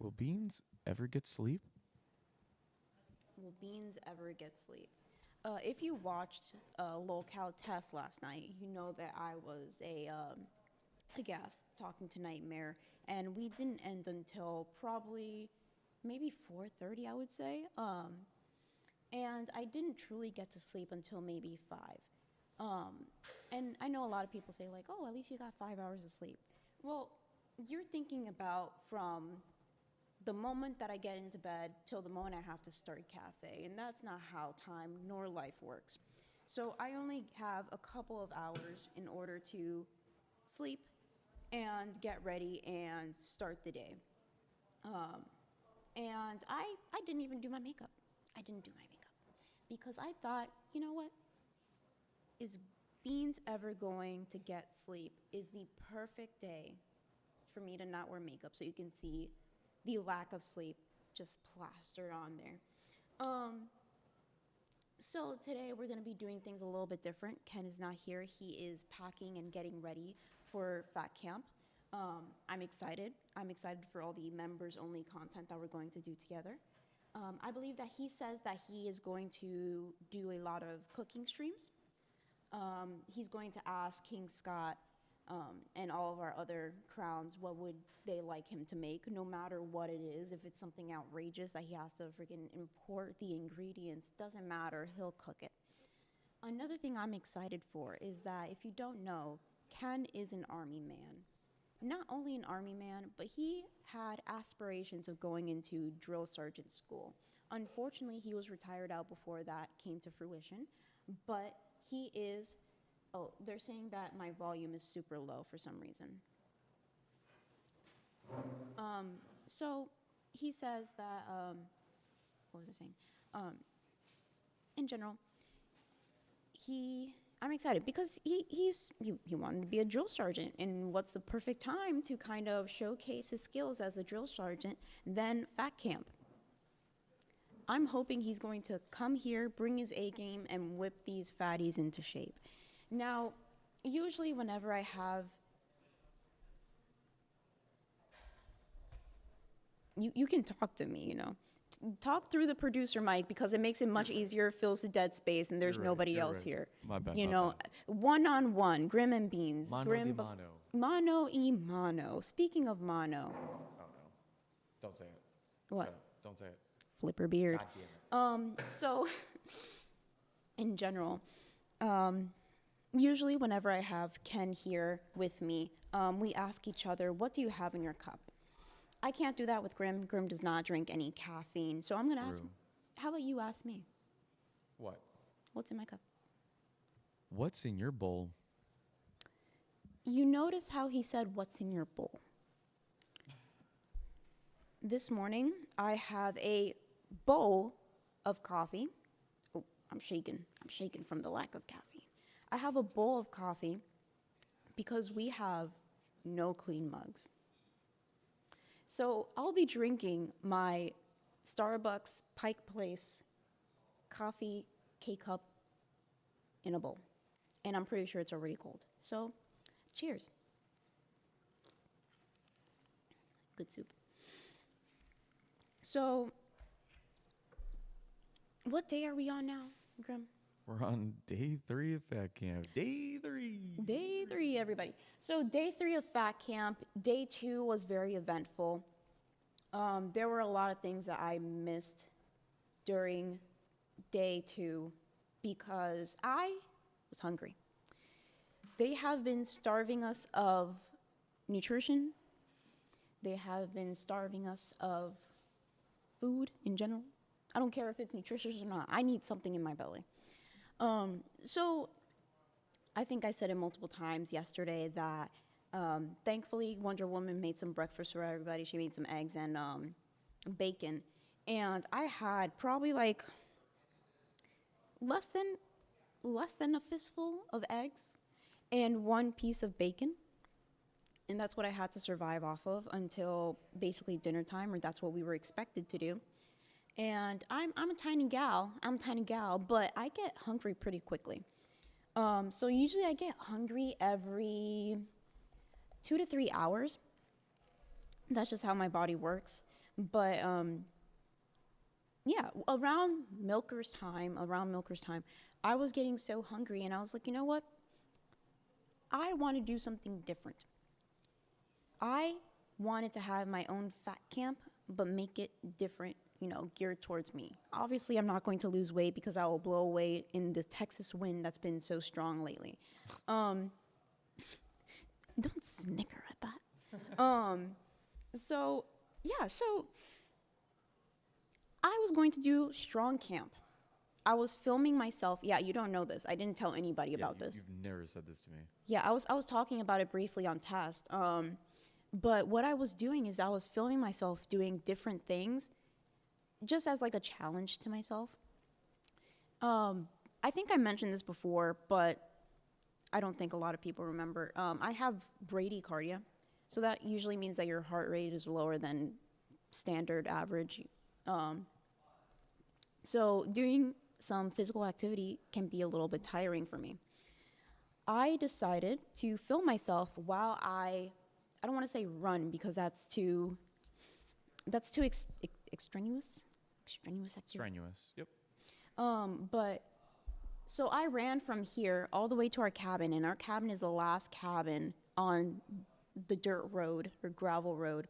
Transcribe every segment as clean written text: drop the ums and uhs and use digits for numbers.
Will beans ever get sleep? Will beans ever get sleep? If you watched Lolcow Test last night, you know that I was a guest talking to Nightmare, and we didn't end until probably maybe 4:30, I would say. And I didn't truly get to sleep until maybe 5. Um, and I know a lot of people say like, "Oh, at least you got 5 hours of sleep." Well, you're thinking about from the moment that I get into bed till the moment I have to start cafe, and that's not how time nor life works. So I only have a couple of hours in order to sleep and get ready and start the day. Um, and I didn't even do my makeup. I didn't do my makeup because I thought, you know what? Is Beans ever going to get sleep? Is the perfect day for me to not wear makeup so you can see the lack of sleep just plastered on there. Um, so today we're going to be doing things a little bit different. Ken is not here. He is packing and getting ready for Fat Camp. I'm excited. I'm excited for all the members only content that we're going to do together. I believe that he says that he is going to do a lot of cooking streams. He's going to ask King Scott and all of our other crowns what would they like him to make, no matter what it is. If it's something outrageous that he has to freaking import the ingredients, doesn't matter, he'll cook it. Another thing I'm excited for is that if you don't know, Ken is an army man. Not only an army man, but he had aspirations of going into drill sergeant school. Unfortunately, he was retired out before that came to fruition, but he is, oh, they're saying that my volume is super low for some reason. So he says that, what was I saying? In general, I'm excited because he wanted to be a drill sergeant, and what's the perfect time to kind of showcase his skills as a drill sergeant than Fat Camp? I'm hoping he's going to come here, bring his A game, and whip these fatties into shape. Now, usually whenever I have, you can talk to me, you know. Talk through the producer mic because it makes it much easier, fills the dead space, and there's nobody else here. My bad. You know, one-on-one, Grim and Beans. Mano Grim, di mano. Mano y mano. Speaking of mano. Oh, no. Don't say it. What? Don't say it. Flipper beard. God damn it. So, in general, usually whenever I have Ken here with me, we ask each other, what do you have in your cup? I can't do that with Grim. Grim does not drink any caffeine. So I'm going to ask, how about you ask me? What? What's in my cup? What's in your bowl? You notice how he said, what's in your bowl? This morning, I have a bowl of coffee. Oh, I'm shaking. I'm shaking from the lack of caffeine. I have a bowl of coffee because we have no clean mugs. So I'll be drinking my Starbucks Pike Place coffee K-cup in a bowl. And I'm pretty sure it's already cold. So, cheers. Good soup. So, what day are we on now, Grim? We're on day 3 of Fat Camp. Day 3. Day 3, everybody. So day 3 of Fat Camp. Day 2 was very eventful. There were a lot of things that I missed during day 2 because I was hungry. They have been starving us of nutrition. They have been starving us of food in general. I don't care if it's nutritious or not. I need something in my belly. So I think I said it multiple times yesterday that thankfully Wonder Woman made some breakfast for everybody. She made some eggs and bacon. And I had probably like less than a fistful of eggs and 1 piece of bacon. And that's what I had to survive off of until basically dinner time, or that's what we were expected to do. And I'm a tiny gal, but I get hungry pretty quickly. So usually I get hungry every 2 to 3 hours. That's just how my body works. But yeah, around Milker's time, I was getting so hungry, and I was like, you know what? I want to do something different. I wanted to have my own fat camp, but make it different, geared towards me. Obviously, I'm not going to lose weight because I will blow away in the Texas wind that's been so strong lately. Don't snicker at that. So I was going to do strong camp. I was filming myself. Yeah, you don't know this. I didn't tell anybody about this. You've never said this to me. Yeah, I was talking about it briefly on test. But what I was doing is I was filming myself doing different things just as like a challenge to myself. I think I mentioned this before, but I don't think a lot of people remember. I have bradycardia. So that usually means that your heart rate is lower than standard average. So doing some physical activity can be a little bit tiring for me. I decided to film myself while I don't want to say run because that's too extraneous activity. Strenuous. Yep. But so I ran from here all the way to our cabin, and our cabin is the last cabin on the dirt road or gravel road.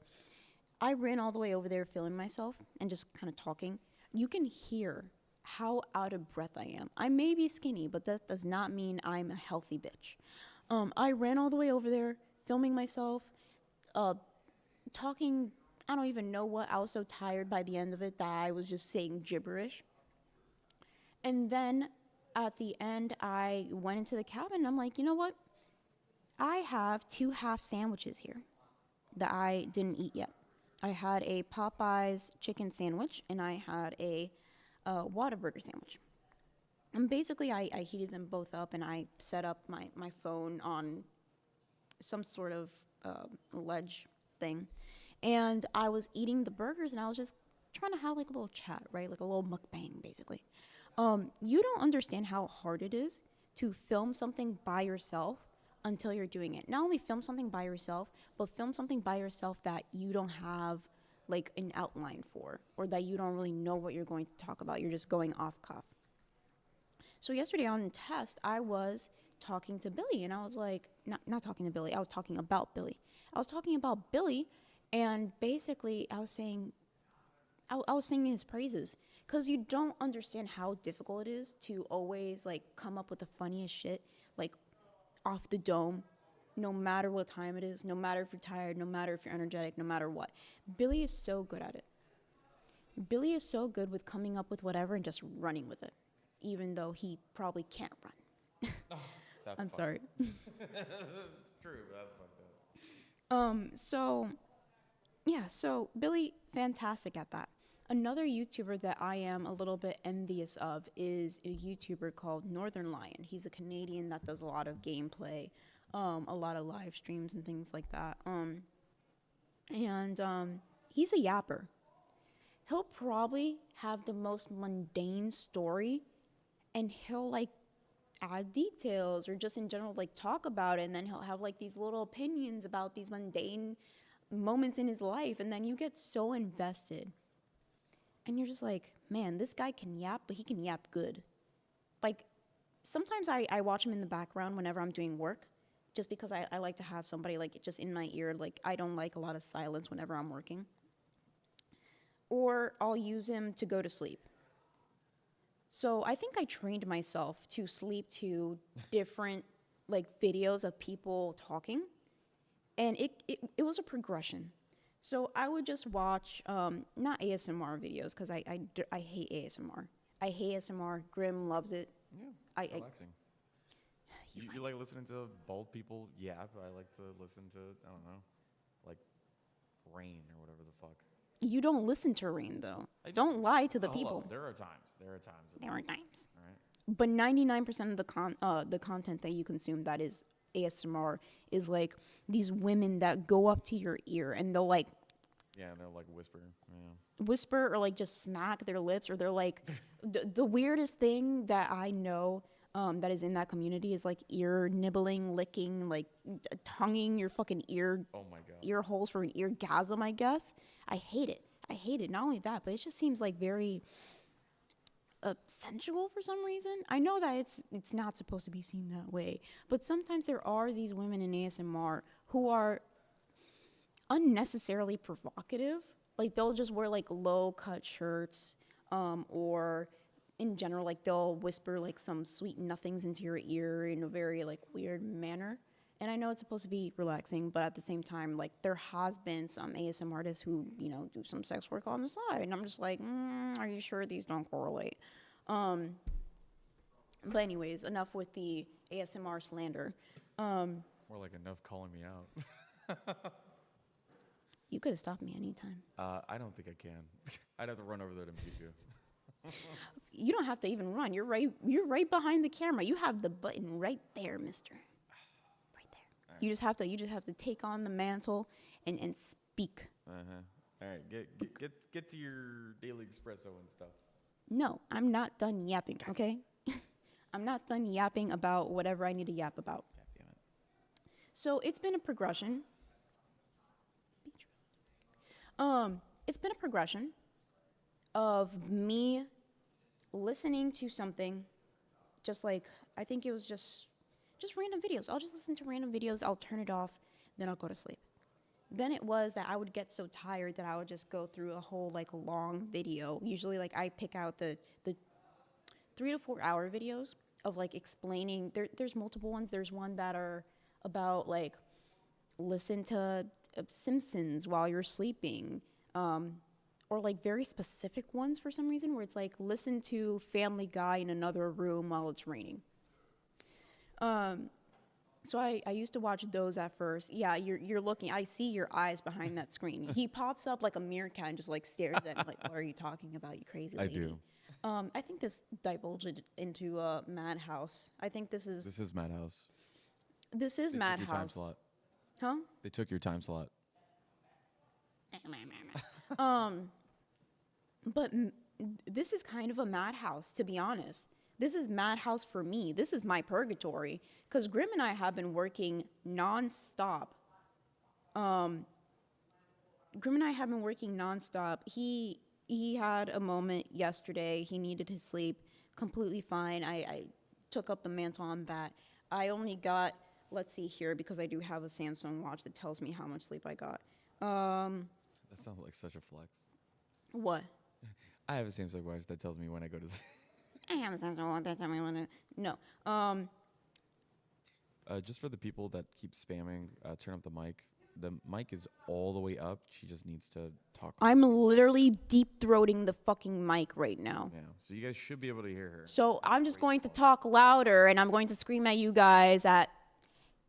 I ran all the way over there filming myself and just kind of talking. You can hear how out of breath I am. I may be skinny, but that does not mean I'm a healthy bitch. I ran all the way over there filming myself, talking, I don't even know what. I was so tired by the end of it that I was just saying gibberish. And then at the end, I went into the cabin and I'm like, you know what? I have 2 half sandwiches here that I didn't eat yet. I had a Popeyes chicken sandwich and I had a Whataburger sandwich. And basically, I heated them both up and I set up my phone on some sort of ledge thing. And I was eating the burgers and I was just trying to have like a little chat, right? Like a little mukbang, basically. You don't understand how hard it is to film something by yourself until you're doing it. Not only film something by yourself, but film something by yourself that you don't have like an outline for, or that you don't really know what you're going to talk about. You're just going off cuff. So yesterday on test, I was talking to Billy, and I was like, not talking to Billy, I was talking about Billy. I was talking about Billy, and basically I was saying singing his praises, because you don't understand how difficult it is to always like come up with the funniest shit, like off the dome, no matter what time it is, no matter if you're tired, no matter if you're energetic, no matter what. Billy is so good at it. Billy is so good with coming up with whatever and just running with it, even though he probably can't run. I'm sorry. It's true, but that's fucked up. So Billy, fantastic at that. Another YouTuber that I am a little bit envious of is a YouTuber called Northern Lion. He's a Canadian that does a lot of gameplay, a lot of live streams and things like that. He's a yapper. He'll probably have the most mundane story, and he'll like add details or just in general like talk about it, and then he'll have like these little opinions about these mundane moments in his life, and then you get so invested. And you're just like, man, this guy can yap, but he can yap good. Like, sometimes I watch him in the background whenever I'm doing work, just because I like to have somebody, like, just in my ear. Like, I don't like a lot of silence whenever I'm working. Or I'll use him to go to sleep. So I think I trained myself to sleep to different, like, videos of people talking. And it was a progression. So I would just watch, not ASMR videos, because I hate ASMR. I hate ASMR. Grim loves it. Yeah, relaxing. You like listening to bald people yap. I like to listen to, I don't know, like rain or whatever the fuck. You don't listen to rain, though. Don't lie to the people. There are times. There are times. All right. But 99% of the content that you consume that is ASMR is like these women that go up to your ear and they'll like they'll like whisper or like just smack their lips, or they're like the weirdest thing that I know that is in that community is like ear nibbling, licking, like tonguing your fucking ear. Oh my god. Ear holes for an eargasm, I guess. I hate it. I hate it. Not only that, but it just seems like very sensual for some reason. I know that it's not supposed to be seen that way, but sometimes there are these women in ASMR who are unnecessarily provocative. Like they'll just wear like low cut shirts, or in general, like they'll whisper like some sweet nothings into your ear in a very like weird manner. And I know it's supposed to be relaxing, but at the same time, like there has been some ASM artists who, you know, do some sex work on the side. And I'm just like, are you sure these don't correlate? But anyways, enough with the ASMR slander. More like enough calling me out. You could have stopped me anytime. I don't think I can. I'd have to run over there to meet you. You don't have to even run. You're right behind the camera. You have the button right there, mister. Right there. Right. You just have to take on the mantle and speak. All right, get to your daily espresso and stuff. No, I'm not done yapping, okay? I'm not done yapping about whatever I need to yap about. God damn it. So it's been a progression. It's been a progression of me listening to something, just like, I think it was just random videos. I'll just listen to random videos, I'll turn it off, then I'll go to sleep. Then it was that I would get so tired that I would just go through a whole like long video. Usually like I pick out the 3 to 4 hour videos of like explaining, there's multiple ones. There's one that are about like, listen to Simpsons while you're sleeping, or like very specific ones for some reason where it's like listen to Family Guy in another room while it's raining. So I used to watch those at first. Yeah, you're looking. I see your eyes behind that screen. He pops up like a meerkat and just like stares at me like, what are you talking about, you crazy lady? I do. I think this divulged into Madhouse. I think this is Madhouse. This is They Madhouse. took your time slot. Huh? They took your time slot. But this is kind of a madhouse, to be honest. This is madhouse for me. This is my purgatory. Because Grim and I have been working nonstop. He had a moment yesterday. He needed his sleep. Completely fine. I took up the mantle on that. I only got, let's see here, because I do have a Samsung watch that tells me how much sleep I got. That sounds like such a flex. What? I have a Samsung watch that tells me when I go to sleep. I have a Samsung watch that tells me when to... No. Just for the people that keep spamming, turn up the mic. The mic is all the way up. She just needs to talk. I'm literally deep-throating the fucking mic right now. Yeah, so you guys should be able to hear her. So I'm just going to talk louder, and I'm going to scream at you guys at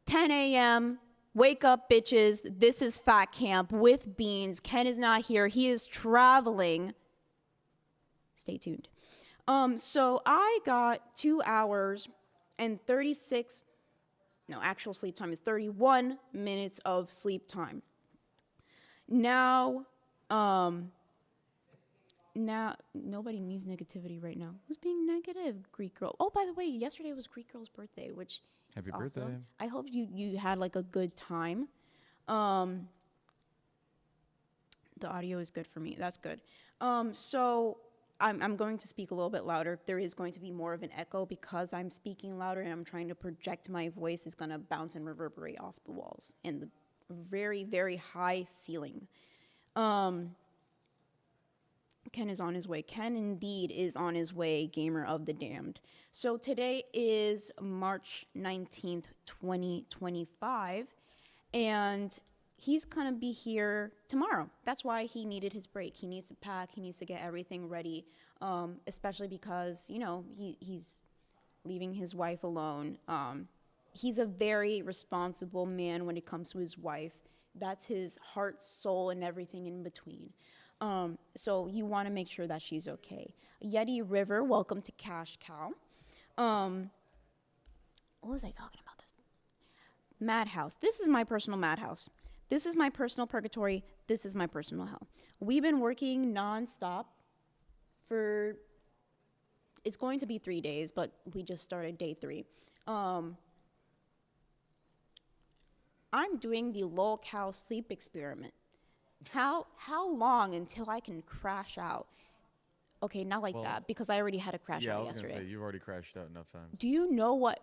10 a.m. Wake up, bitches. This is Fat Camp with Beans. Ken is not here. He is traveling. Stay tuned. So I got 2 hours and 36... No, actual sleep time is 31 minutes of sleep time. Now nobody needs negativity right now. Who's being negative? Greek girl. Oh, by the way, yesterday was Greek girl's birthday, which Happy is birthday. awesome. I hope you had like a good time. The audio is good for me. That's good. So I'm going to speak a little bit louder. There is going to be more of an echo because I'm speaking louder and I'm trying to project my voice is going to bounce and reverberate off the walls and the very, very high ceiling. Ken is on his way. Ken indeed is on his way, gamer of the damned. So today is March 19th, 2025, and he's gonna be here tomorrow. That's why he needed his break. He needs to pack, he needs to get everything ready, especially because, you know, he's leaving his wife alone. He's a very responsible man when it comes to his wife. That's his heart, soul, and everything in between. So you wanna make sure that she's okay. Yeti River, welcome to Cash Cow. What was I talking about? Madhouse. This is my personal madhouse. This is my personal purgatory. This is my personal hell. We've been working nonstop for, it's going to be 3 days, but we just started day 3. I'm doing the lol cow sleep experiment. How long until I can crash out? Okay, not like that because I already had a crash out I was yesterday. gonna say you've already crashed out enough times. Do you know what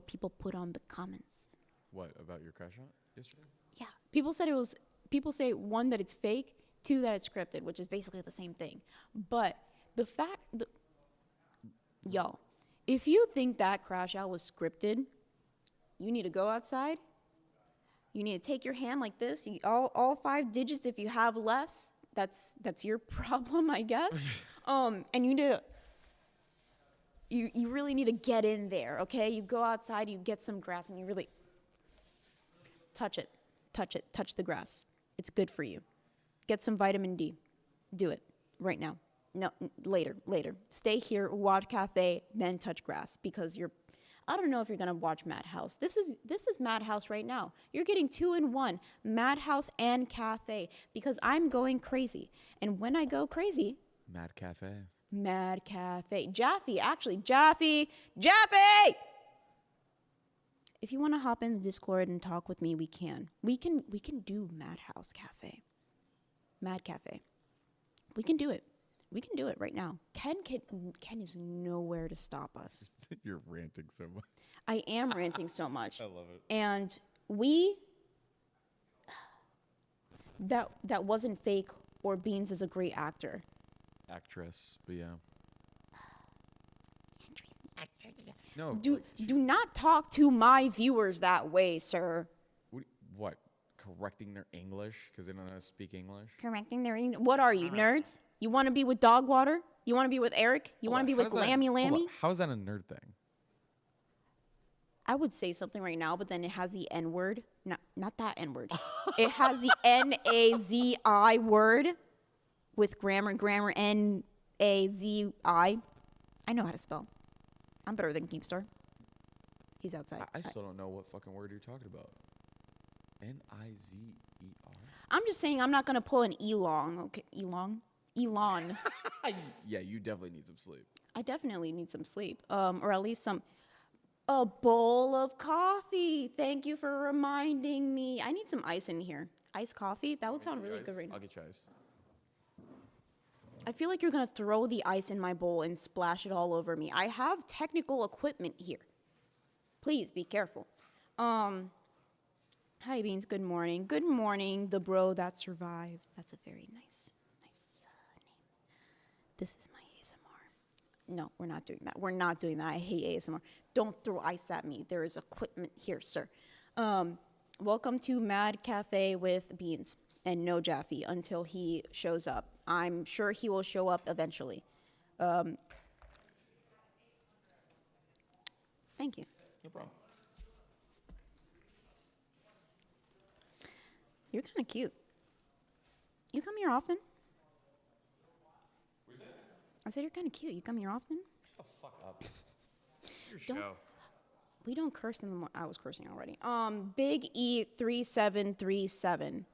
people put on the comments? What about your crash out yesterday? Yeah, people say one that it's fake, two that it's scripted, which is basically the same thing. But yo, if you think that crash out was scripted, you need to go outside. You need to take your hand like this, all 5 digits. If you have less, that's your problem, I guess. And you really need to get in there, okay? You go outside, you get some grass, and you really touch the grass. It's good for you. Get some vitamin D. Do it right now. No, later. Stay here, watch Cafe, then touch grass because I don't know if you're gonna watch Madhouse. This is Madhouse right now. You're getting 2 in 1, Madhouse and Cafe, because I'm going crazy. And when I go crazy, Mad Cafe. Jaffy. If you want to hop in the Discord and talk with me, we can. We can do Madhouse Cafe. Mad Cafe. We can do it. We can do it right now. Ken is nowhere to stop us. You're ranting so much. I am ranting so much. I love it. And that wasn't fake, or Beans is a great actor. Actress, but yeah. No. Do not talk to my viewers that way, sir. What? Correcting their English because they don't know how to speak English? Correcting their English? What are you, nerds? You want to be with Dog Water? You want to be with Eric? You want to be with Lammy? How is that a nerd thing? I would say something right now, but then it has the N word. Not that N word. It has the Nazi word with grammar Nazi. I know how to spell. I'm better than Keemstar. He's outside. I still don't know what fucking word you're talking about. Nizer? I'm just saying I'm not going to pull an Elon. Okay, Elon. Yeah, you definitely need some sleep. I definitely need some sleep. Or at least a bowl of coffee. Thank you for reminding me. I need some ice in here. Iced coffee? That would sound really good right now. I'll get you ice. I feel like you're going to throw the ice in my bowl and splash it all over me. I have technical equipment here. Please be careful. Hi, Beans. Good morning. Good morning, the bro that survived. That's a very nice name. This is my ASMR. No, we're not doing that. We're not doing that. I hate ASMR. Don't throw ice at me. There is equipment here, sir. Welcome to Mad Cafe with Beans and no Jaffy until he shows up. I'm sure he will show up eventually. Thank you. No problem. You're kind of cute. You come here often? I said you're kind of cute. You come here often? Shut the fuck up. Your show. We don't curse in the morning. I was cursing already. Big E 3737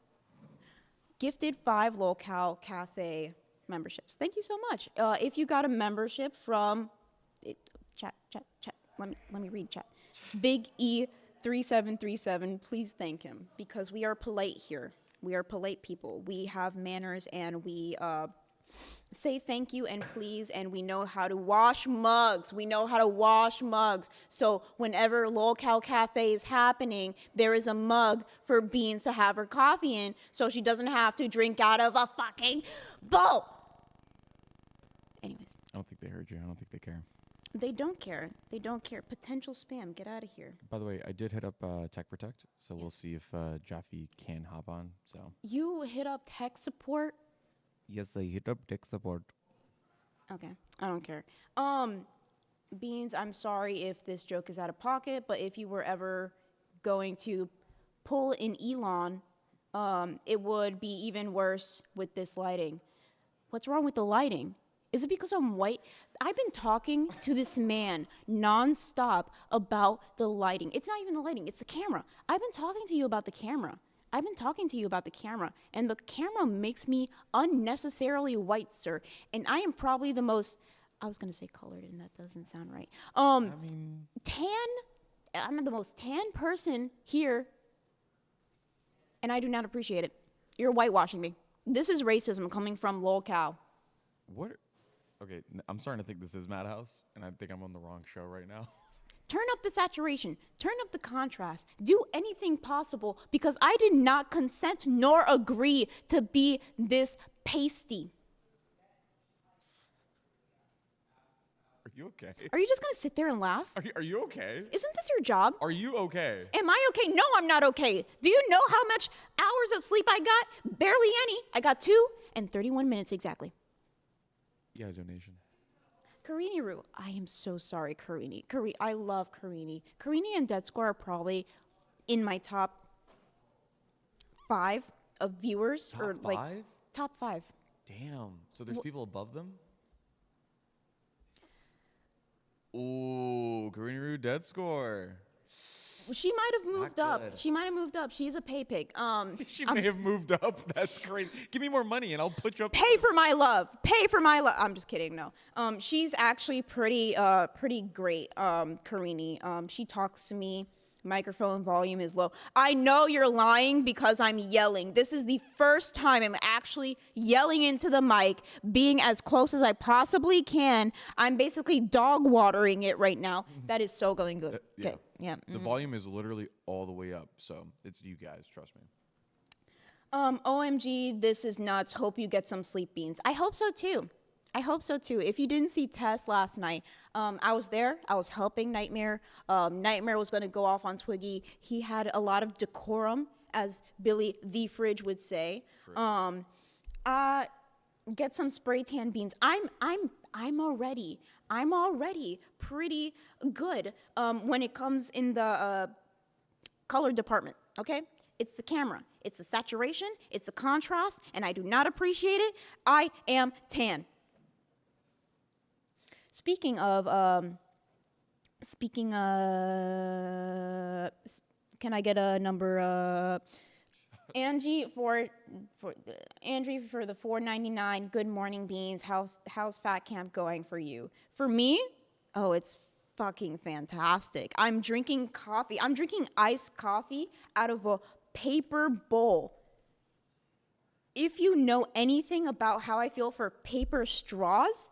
gifted 5 Locale Cafe memberships. Thank you so much. If you got a membership from chat. Let me read chat. Big E 3737. Please thank him because we are polite here. We are polite people. We have manners and we say thank you and please, and we know how to wash mugs. So whenever Locale Cafe is happening, there is a mug for Beans to have her coffee in so she doesn't have to drink out of a fucking bowl. Anyways. I don't think they heard you. I don't think they care. They don't care. Potential spam. Get out of here. By the way, I did hit up Tech Protect, so we'll see if Jaffy can hop on. So you hit up tech support? Yes, I hit up tech support. Okay, I don't care. Beans, I'm sorry if this joke is out of pocket, but if you were ever going to pull an Elon, it would be even worse with this lighting. What's wrong with the lighting? Is it because I'm white? I've been talking to this man nonstop about the lighting. It's not even the lighting, it's the camera. I've been talking to you about the camera. And the camera makes me unnecessarily white, sir. And I am probably the most, I was gonna say colored, and that doesn't sound right. Tan, I'm the most tan person here, and I do not appreciate it. You're whitewashing me. This is racism coming from locale. What? Okay, I'm starting to think this is Madhouse, and I think I'm on the wrong show right now. Turn up the saturation. Turn up the contrast. Do anything possible because I did not consent nor agree to be this pasty. Are you okay? Are you just going to sit there and laugh? Are you okay? Isn't this your job? Are you okay? Am I okay? No, I'm not okay. Do you know how much hours of sleep I got? Barely any. I got 2 and 31 minutes exactly. Yeah, donation. Karini Roo, I am so sorry, Karini. I love Karini. Karini and Dead Square are probably in my top 5 of viewers. Top or like 5? Top 5. Damn. So there's people above them? Ooh, Karina Dead Score. She might have moved Not up. good. She might have moved up. She's a pay pig. She may have moved up. That's crazy. Give me more money and I'll put you up. Pay for my love. Pay for my love. I'm just kidding. No. She's actually pretty great. Karini. She talks to me. Microphone volume is low. I know you're lying because I'm yelling. This is the first time I'm actually yelling into the mic, being as close as I possibly can. I'm basically dog watering it right now. That is so going good. Yeah. Okay. Yeah. The volume is literally all the way up, so it's you guys, trust me. OMG, this is nuts. Hope you get some sleep beans. I hope so too. If you didn't see Tess last night, I was there. I was helping Nightmare. Nightmare was going to go off on Twiggy. He had a lot of decorum, as Billy the Fridge would say. Get some spray tan beans. I'm already pretty good when it comes in the color department. Okay. It's the camera, it's the saturation, it's the contrast, and I do not appreciate it. I am tan. Speaking of, can I get a number? Angie for the $4.99. Good morning, Beans. How's Fat Camp going for you? For me, oh, it's fucking fantastic. I'm drinking coffee. I'm drinking iced coffee out of a paper bowl. If you know anything about how I feel for paper straws,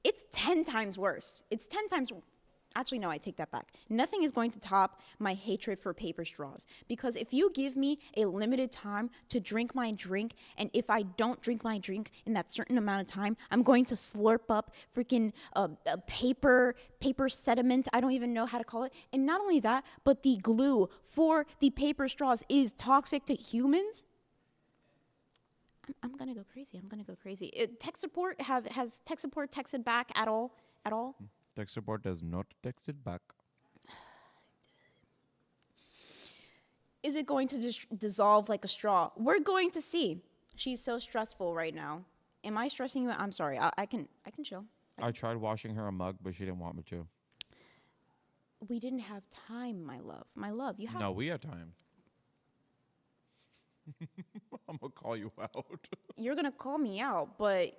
it's 10 times worse. It's 10 times. Actually, no, I take that back. Nothing is going to top my hatred for paper straws. Because if you give me a limited time to drink my drink, and if I don't drink my drink in that certain amount of time, I'm going to slurp up freaking paper sediment. I don't even know how to call it. And not only that, but the glue for the paper straws is toxic to humans. I'm gonna go crazy. Tech support has tech support texted back at all? Tech support has not texted back. Is it going to dissolve like a straw? We're going to see. She's so stressful right now. Am I stressing you? I'm sorry. I can chill. I tried washing her a mug, but she didn't want me to. We didn't have time, my love. My love, you have. No, we had time. I'm gonna call you out. You're gonna call me out, but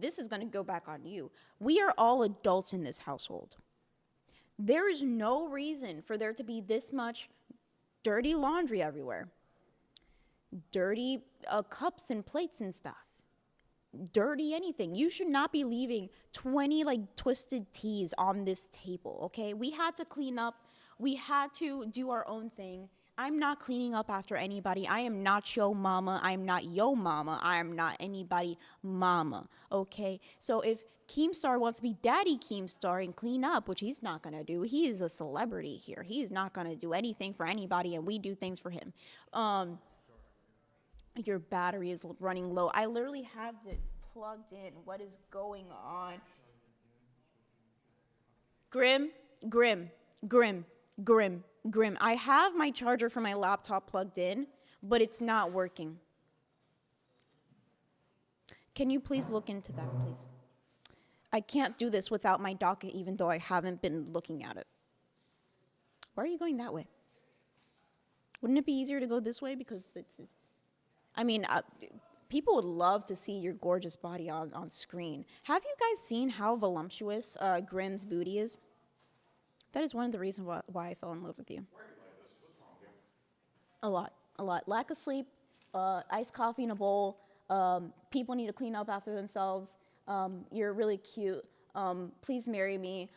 this is gonna go back on you. We are all adults in this household. There is no reason for there to be this much dirty laundry everywhere. Dirty cups and plates and stuff. Dirty anything. You should not be leaving 20 twisted teas on this table, okay? We had to clean up. We had to do our own thing. I'm not cleaning up after anybody. I am not your mama. I am not yo mama. I am not anybody mama, okay? So if Keemstar wants to be Daddy Keemstar and clean up, which he's not going to do, he is a celebrity here. He is not going to do anything for anybody, and we do things for him. Your battery is running low. I literally have it plugged in. What is going on? Grim. I have my charger for my laptop plugged in, but it's not working. Can you please look into that, please? I can't do this without my docket, even though I haven't been looking at it. Why are you going that way? Wouldn't it be easier to go this way? Because this is, people would love to see your gorgeous body on screen. Have you guys seen how voluptuous Grimm's booty is? That is one of the reasons why I fell in love with you. A lot. Lack of sleep, iced coffee in a bowl. People need to clean up after themselves. You're really cute. Please marry me.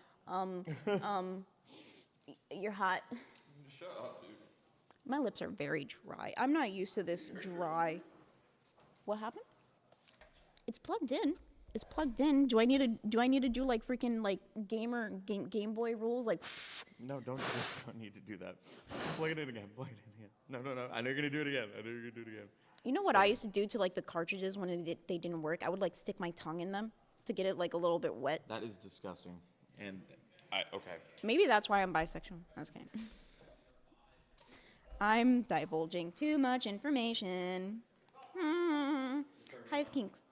You're hot. Shut up, dude. My lips are very dry. I'm not used to this dry. What happened? It's plugged in. It's plugged in. Do I need to do like freaking like Game Boy rules? Like No, don't need to do that. Plug it in again. Plug it in again. No. I know you're gonna do it again. You know what I used to do to like the cartridges when they didn't work? I would like stick my tongue in them to get it like a little bit wet. That is disgusting. And okay. Maybe that's why I'm bisexual. I was kidding. I'm divulging too much information. Hi, skinks.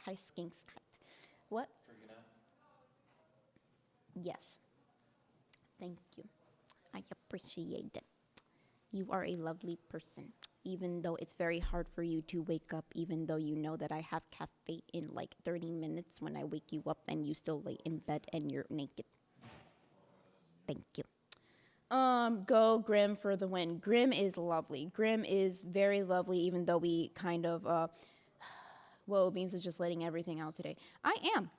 Hi, skinks. What? Yes. Thank you. I appreciate it. You are a lovely person. Even though it's very hard for you to wake up, even though you know that I have cafe in like 30 minutes when I wake you up and you still lay in bed and you're naked. Thank you. Go Grim for the win. Grim is lovely. Grim is very lovely, even though we kind of, whoa, Beans is just letting everything out today. I am.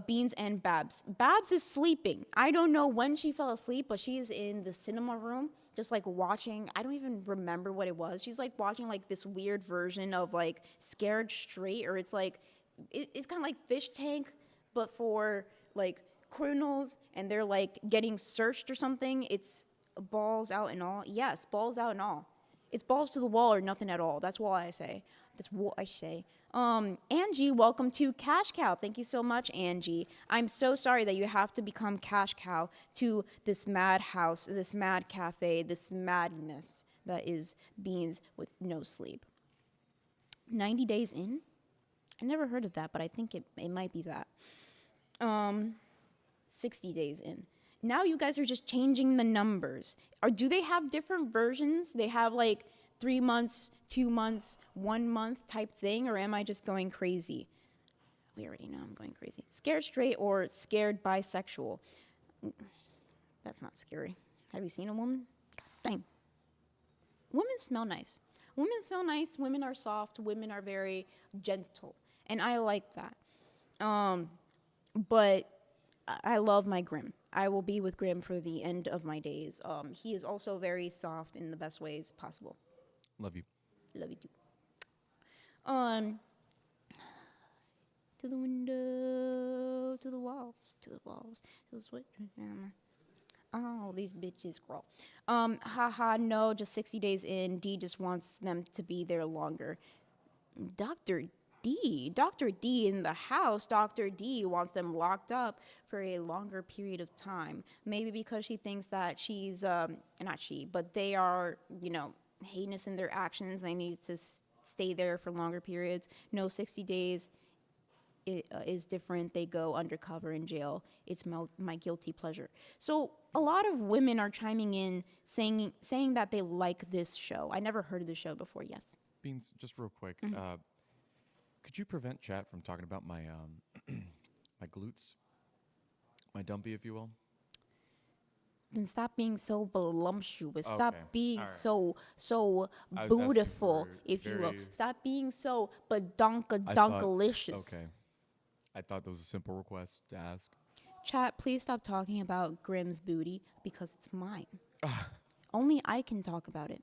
Beans and Babs. Babs is sleeping. I don't know when she fell asleep, but she's in the cinema room, just like watching. I don't even remember what it was. She's like watching like this weird version of like Scared Straight, or it's like, it's kind of like Fish Tank, but for like criminals, and they're like getting searched or something. It's balls out and all. Yes, balls out and all. It's balls to the wall or nothing at all. That's what I say. Angie, welcome to Cash Cow. Thank you so much, Angie. I'm so sorry that you have to become Cash Cow to this mad house, this mad cafe, this madness that is Beans with no sleep. 90 days in? I never heard of that, but I think it might be that. 60 days in. Now you guys are just changing the numbers. Do they have different versions? They have like 3 months, 2 months, 1 month type thing, or am I just going crazy? We already know I'm going crazy. Scared straight or scared bisexual? That's not scary. Have you seen a woman? God dang. Women smell nice. Women smell nice. Women are soft. Women are very gentle. And I like that. But I love my Grim. I will be with Grim for the end of my days. He is also very soft in the best ways possible. Love you. Love you too. To the window, to the walls, to the switch. Oh, these bitches crawl. No, just 60 days in. D just wants them to be there longer. Dr. D in the house. Dr. D wants them locked up for a longer period of time. Maybe because she thinks that she's, not she, but they are, heinous in their actions. They need to stay there for longer periods. No, 60 days is different. They go undercover in jail. It's my guilty pleasure. So a lot of women are chiming in saying that they like this show. I never heard of this show before. Yes. Beans, just real quick. Mm-hmm. Could you prevent chat from talking about my my glutes, my dumpy, if you will? Then stop being so voluptuous. Okay. Stop being All right. so I was beautiful, asking for if you will. very- Stop being so I thought- badonkalicious. Okay. I thought that was a simple request to ask. Chat, please stop talking about Grimm's booty because it's mine. Only I can talk about it.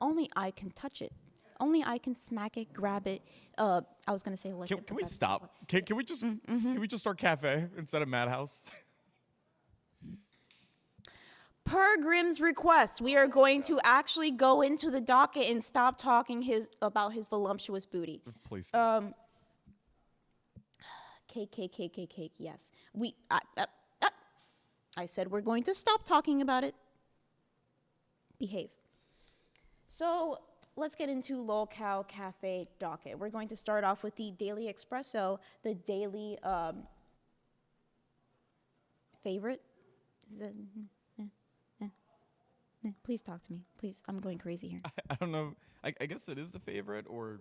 Only I can touch it. Only I can smack it, grab it. I was gonna say lick it. Can but we that's stop? not Can we just can we just start cafe instead of Madhouse? Per Grimm's request, we are going to actually go into the docket and stop talking about his voluptuous booty. Please. Cake. Yes, I said we're going to stop talking about it. Behave. So let's get into Lolcow Cafe docket. We're going to start off with the daily espresso, the daily favorite. Is it? Please talk to me. Please, I'm going crazy here. I don't know. I guess it is the favorite, or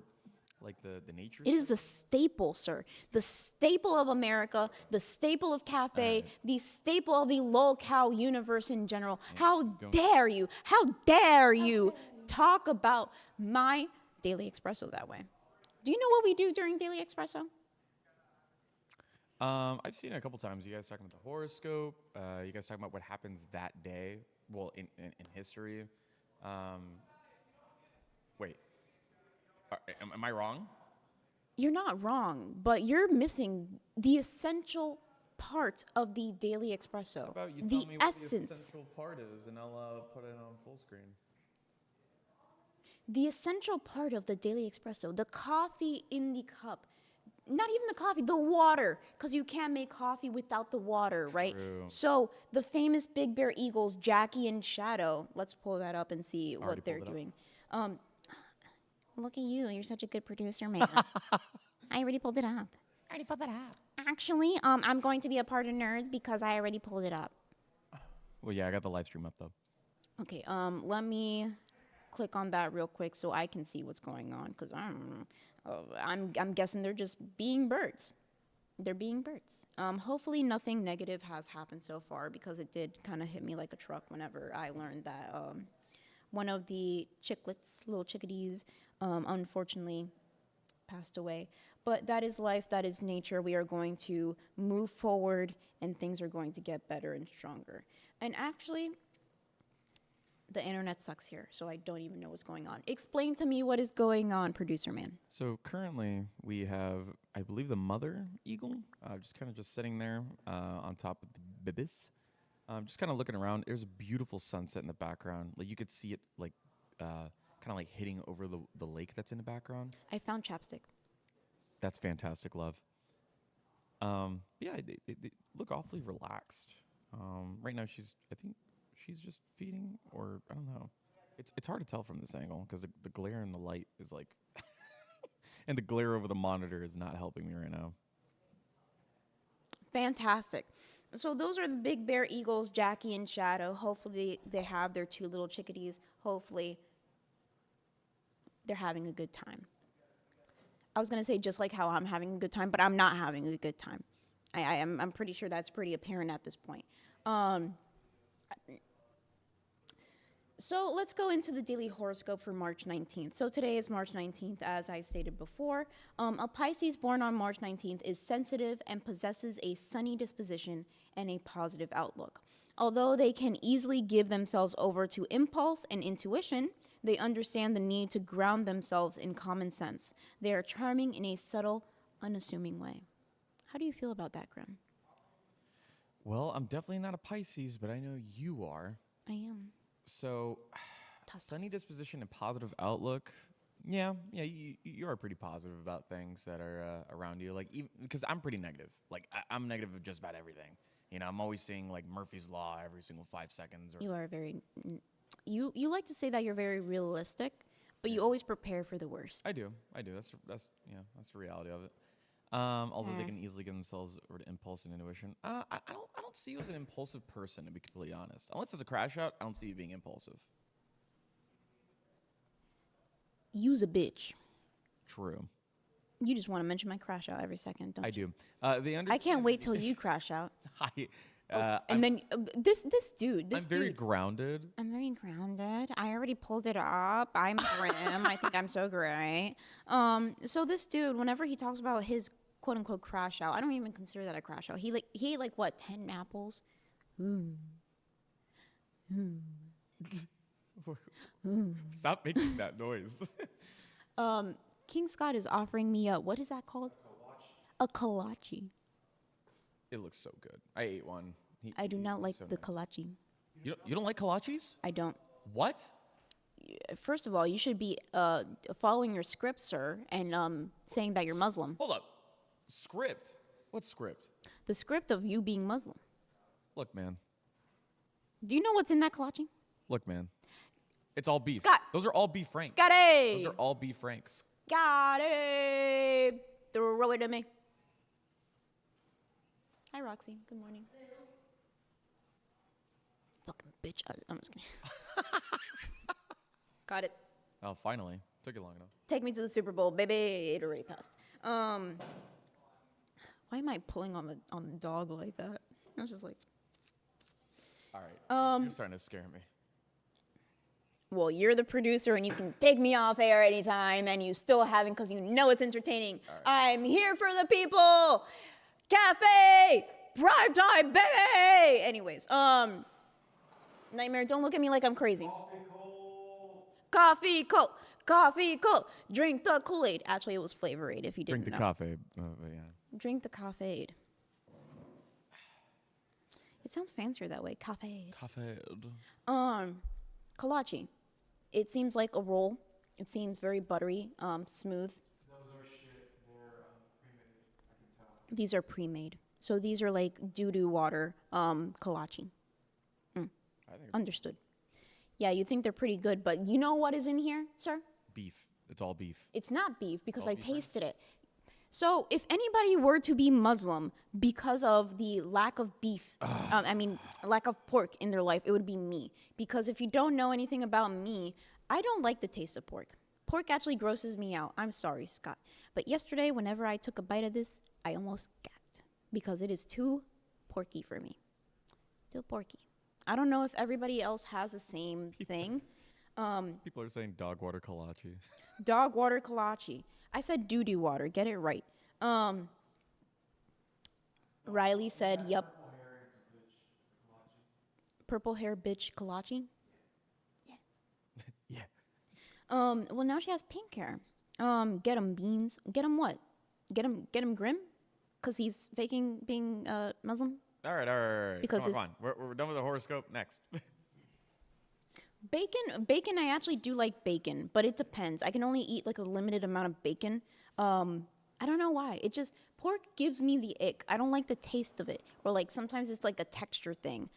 like the nature. It is the staple, sir. The staple of America, the staple of cafe, the staple of the Lolcow universe in general. How dare you? How dare you talk about my daily espresso that way. Do you know what we do during daily espresso? I've seen it a couple times. You guys talking about the horoscope. You guys talking about what happens that day. Well, in history. Wait. Am I wrong? You're not wrong, but you're missing the essential part of the daily espresso. How about you the tell me what the essence. essential part is, and I'll put it on full screen. The essential part of the daily espresso, the coffee in the cup. Not even the coffee, the water, because you can't make coffee without the water, right? True. So the famous Big Bear Eagles, Jackie and Shadow, let's pull that up and see Already what they're pulled it doing. Look at you, you're such a good producer, man. I already pulled it up. Actually, I'm going to be a part of Nerds because I already pulled it up. Well, yeah, I got the live stream up though. Okay, let me click on that real quick so I can see what's going on, because I'm guessing they're just being birds. They're being birds. Hopefully nothing negative has happened so far, because it did kind of hit me like a truck whenever I learned that one of the chicklets, little chickadees, unfortunately passed away. But that is life, that is nature. We are going to move forward and things are going to get better and stronger. And actually, the internet sucks here, so I don't even know what's going on. Explain to me what is going on, producer man. So currently we have, I believe, the mother eagle, just kind of just sitting there on top of the bibis. Just kind of looking around. There's a beautiful sunset in the background. Like you could see it, like kind of like hitting over the lake that's in the background. I found chapstick. That's fantastic, love. Yeah, they look awfully relaxed. Right now, I think she's just feeding, or I don't know. It's hard to tell from this angle because the glare in the light is like, and the glare over the monitor is not helping me right now. Fantastic. So those are the Big Bear Eagles, Jackie and Shadow. Hopefully they have their two little chickadees. Hopefully they're having a good time. I was going to say just like how I'm having a good time, but I'm not having a good time. I'm pretty sure that's pretty apparent at this point. So let's go into the daily horoscope for March 19th. So today is March 19th, as I stated before. A Pisces born on March 19th is sensitive and possesses a sunny disposition and a positive outlook. Although they can easily give themselves over to impulse and intuition, they understand the need to ground themselves in common sense. They are charming in a subtle, unassuming way. How do you feel about that, Grim? Well, I'm definitely not a Pisces, but I know you are. I am. So, sunny disposition and positive outlook. Yeah, you are pretty positive about things that are around you. Like, even because I'm pretty negative. Like, I'm negative of just about everything. You know, I'm always seeing like Murphy's Law every single 5 seconds. Or You are very. You like to say that you're very realistic, but you always prepare for the worst. I do. That's the reality of it. Although they Yeah. can easily give themselves over to impulse and intuition. I don't see you as an impulsive person, to be completely honest. Unless it's a crash out, I don't see you being impulsive. You's a bitch. True. You just want to mention my crash out every second, don't I you? do. I can't wait till you crash out. I'm And then this dude. very grounded. I'm very grounded. I already pulled it up. I'm grim. I think I'm so great. So this dude, whenever he talks about his quote unquote crash out, I don't even consider that a crash out. He ate like what, 10 apples? Stop making that noise. King Scott is offering me what is that called? A kolache. It looks so good. I ate one. I do not like so the nice. kolache. You don't like kolaches? I don't. What? First of all, you should be following your script, sir, and saying that you're Muslim. Hold up. Script? What script? The script of you being Muslim. Look, man. Do you know what's in that kolache? Look, man. It's all beef. Scott. Those are all beef franks. Scotty! Those are all beef franks. Scotty! Throw it at me. Hi, Roxy. Good morning. Fucking bitch. I'm just kidding. Got it. Oh, finally. Took you long enough. Take me to the Super Bowl, baby. It already passed. Why am I pulling on the dog like that? I was just like, All right. You're starting to scare me. Well, you're the producer and you can take me off air anytime, and you still haven't because you know it's entertaining. Right. I'm here for the people. Cafe, prime time, baby. Anyways, Nightmare, don't look at me like I'm crazy. Coffee cold. Coffee cold. Drink the Kool-Aid. Actually, it was Flavor Aid if you didn't know. Drink the coffee. Yeah. Drink the Coffee-Aid. It sounds fancier that way. Coffee-Aid. Coffee-Aid. Kolache. It seems like a roll. It seems very buttery, smooth. Those are shit. They're pre-made. I can tell. These are pre-made. So these are like doo-doo water kolache. Understood. Yeah, you think they're pretty good, but you know what is in here, sir? Beef. It's all beef. It's not beef because I beef, tasted it. So if anybody were to be Muslim because of the lack of beef, lack of pork in their life, it would be me. Because if you don't know anything about me, I don't like the taste of pork. Pork actually grosses me out. I'm sorry, Scott. But yesterday, whenever I took a bite of this, I almost gagged because it is too porky for me. Too porky. I don't know if everybody else has the same thing. People are saying dog water kolache. Dog water kolache. I said doo-doo water. Get it right. Riley said, "Yup." Purple hair bitch kolache. Yeah. Well, now she has pink hair. Get him beans. Get him what? Get him Grim, cause he's faking being Muslim. All right. Because come on. We're done with the horoscope. Next. Bacon. I actually do like bacon, but it depends. I can only eat like a limited amount of bacon. I don't know why. Pork gives me the ick. I don't like the taste of it, or like sometimes it's like a texture thing.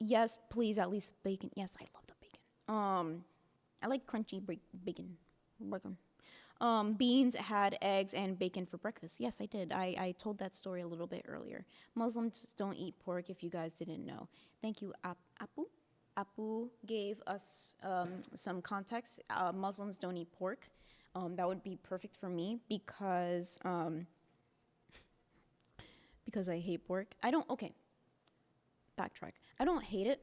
Yes, please, at least bacon. Yes, I love the bacon. I like crunchy bacon. Beans, had eggs, and bacon for breakfast. Yes, I did. I told that story a little bit earlier. Muslims don't eat pork, if you guys didn't know. Thank you, Apu. Apu gave us some context. Muslims don't eat pork. That would be perfect for me because I hate pork. Backtrack. I don't hate it.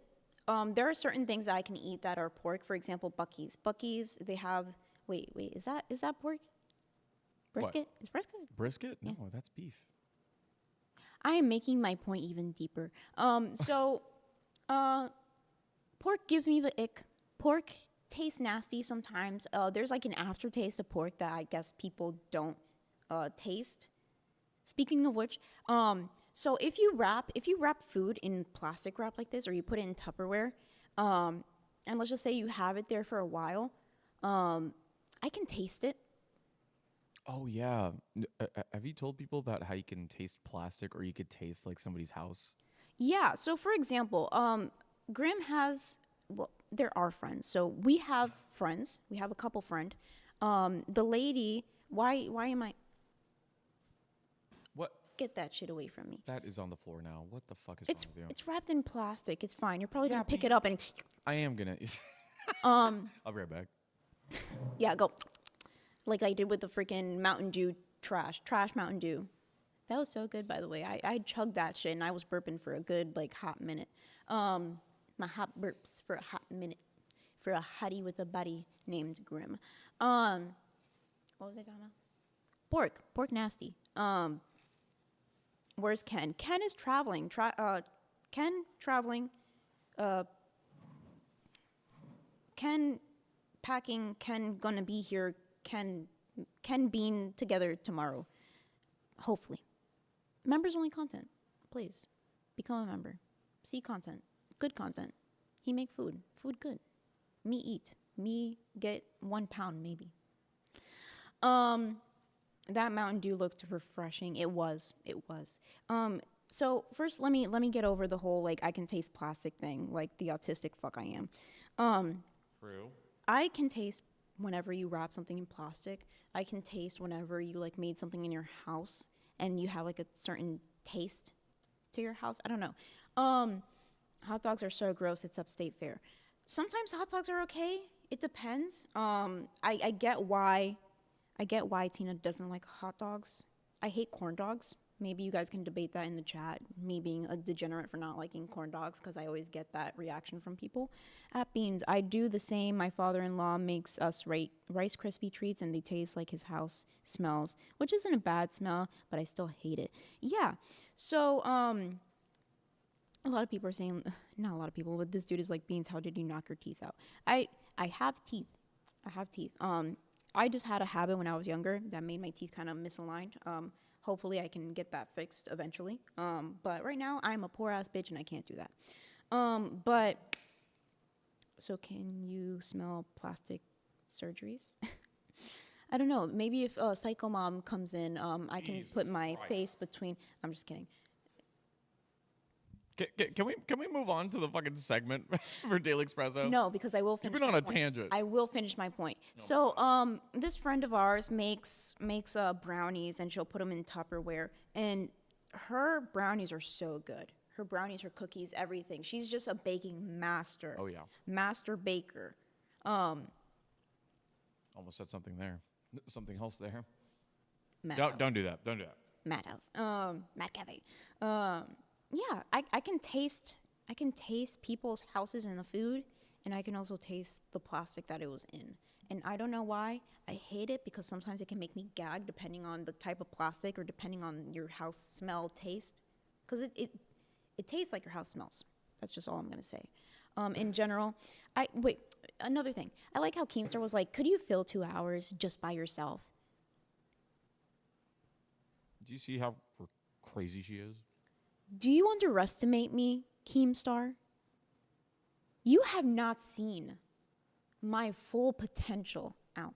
There are certain things that I can eat that are pork. For example, Buc-ee's. Buc-ee's, they have... Wait, is that pork? Brisket? What? Is brisket? Brisket? Yeah. No, that's beef. I am making my point even deeper. Pork gives me the ick. Pork tastes nasty sometimes. There's like an aftertaste of pork that I guess people don't taste. Speaking of which, so if you wrap food in plastic wrap like this, or you put it in Tupperware, and let's just say you have it there for a while, I can taste it. Oh yeah. Have you told people about how you can taste plastic, or you could taste like somebody's house? Yeah. So for example, Grim has, well, there are friends. So we have friends. We have a couple friend. The lady, why am I? What? Get that shit away from me. That is on the floor now. What the fuck is wrong with you? It's wrapped in plastic. It's fine. You're probably gonna pick it up and. I am gonna. I'll be right back. Yeah, go. Like I did with the freaking Mountain Dew trash Mountain Dew. That was so good, by the way. I chugged that shit and I was burping for a good like hot minute. My hot burps for a hot minute, for a hottie with a buddy named Grim. What was I talking about? Pork nasty. Where's Ken? Ken is traveling. Ken traveling. Ken packing. Ken gonna be here. Ken being together tomorrow. Hopefully. Members only content. Please become a member. See content. Good content. He make food. Food good. Me eat. Me get 1 pound maybe. That Mountain Dew looked refreshing. It was. So first let me get over the whole like I can taste plastic thing, like the autistic fuck I am. True. I can taste whenever you wrap something in plastic. I can taste whenever you like made something in your house and you have like a certain taste to your house. I don't know. Hot dogs are so gross. It's upstate fair. Sometimes hot dogs are okay. It depends. I get why Tina doesn't like hot dogs. I hate corn dogs. Maybe you guys can debate that in the chat. Me being a degenerate for not liking corn dogs because I always get that reaction from people. At Beans, I do the same. My father-in-law makes us Rice Krispie treats, and they taste like his house smells, which isn't a bad smell, but I still hate it. Yeah. So a lot of people are saying, not a lot of people, but this dude is like, Beans, how did you knock your teeth out? I have teeth. I have teeth. I just had a habit when I was younger that made my teeth kind of misaligned. Hopefully I can get that fixed eventually. But right now I'm a poor ass bitch and I can't do that. But so can you smell plastic surgeries? I don't know. Maybe if Psycho Mom comes in, I can put my face between. I'm just kidding. Can we move on to the fucking segment for Daily Espresso? No, because I will finish. You've been on a tangent. I will finish my point. No. So, this friend of ours makes brownies, and she'll put them in Tupperware. And her brownies are so good. Her brownies, her cookies, everything. She's just a baking master. Oh yeah. Master baker. Almost said something there. Something else there. Don't do that. Don't do that. Madhouse. Mad Cafe. Yeah, I can taste people's houses in the food, and I can also taste the plastic that it was in. And I don't know why. I hate it because sometimes it can make me gag depending on the type of plastic or depending on your house smell taste. Because it tastes like your house smells. That's just all I'm going to say. In general, another thing. I like how Keemstar was like, could you fill 2 hours just by yourself? Do you see how crazy she is? Do you underestimate me, Keemstar? You have not seen my full potential. Ow.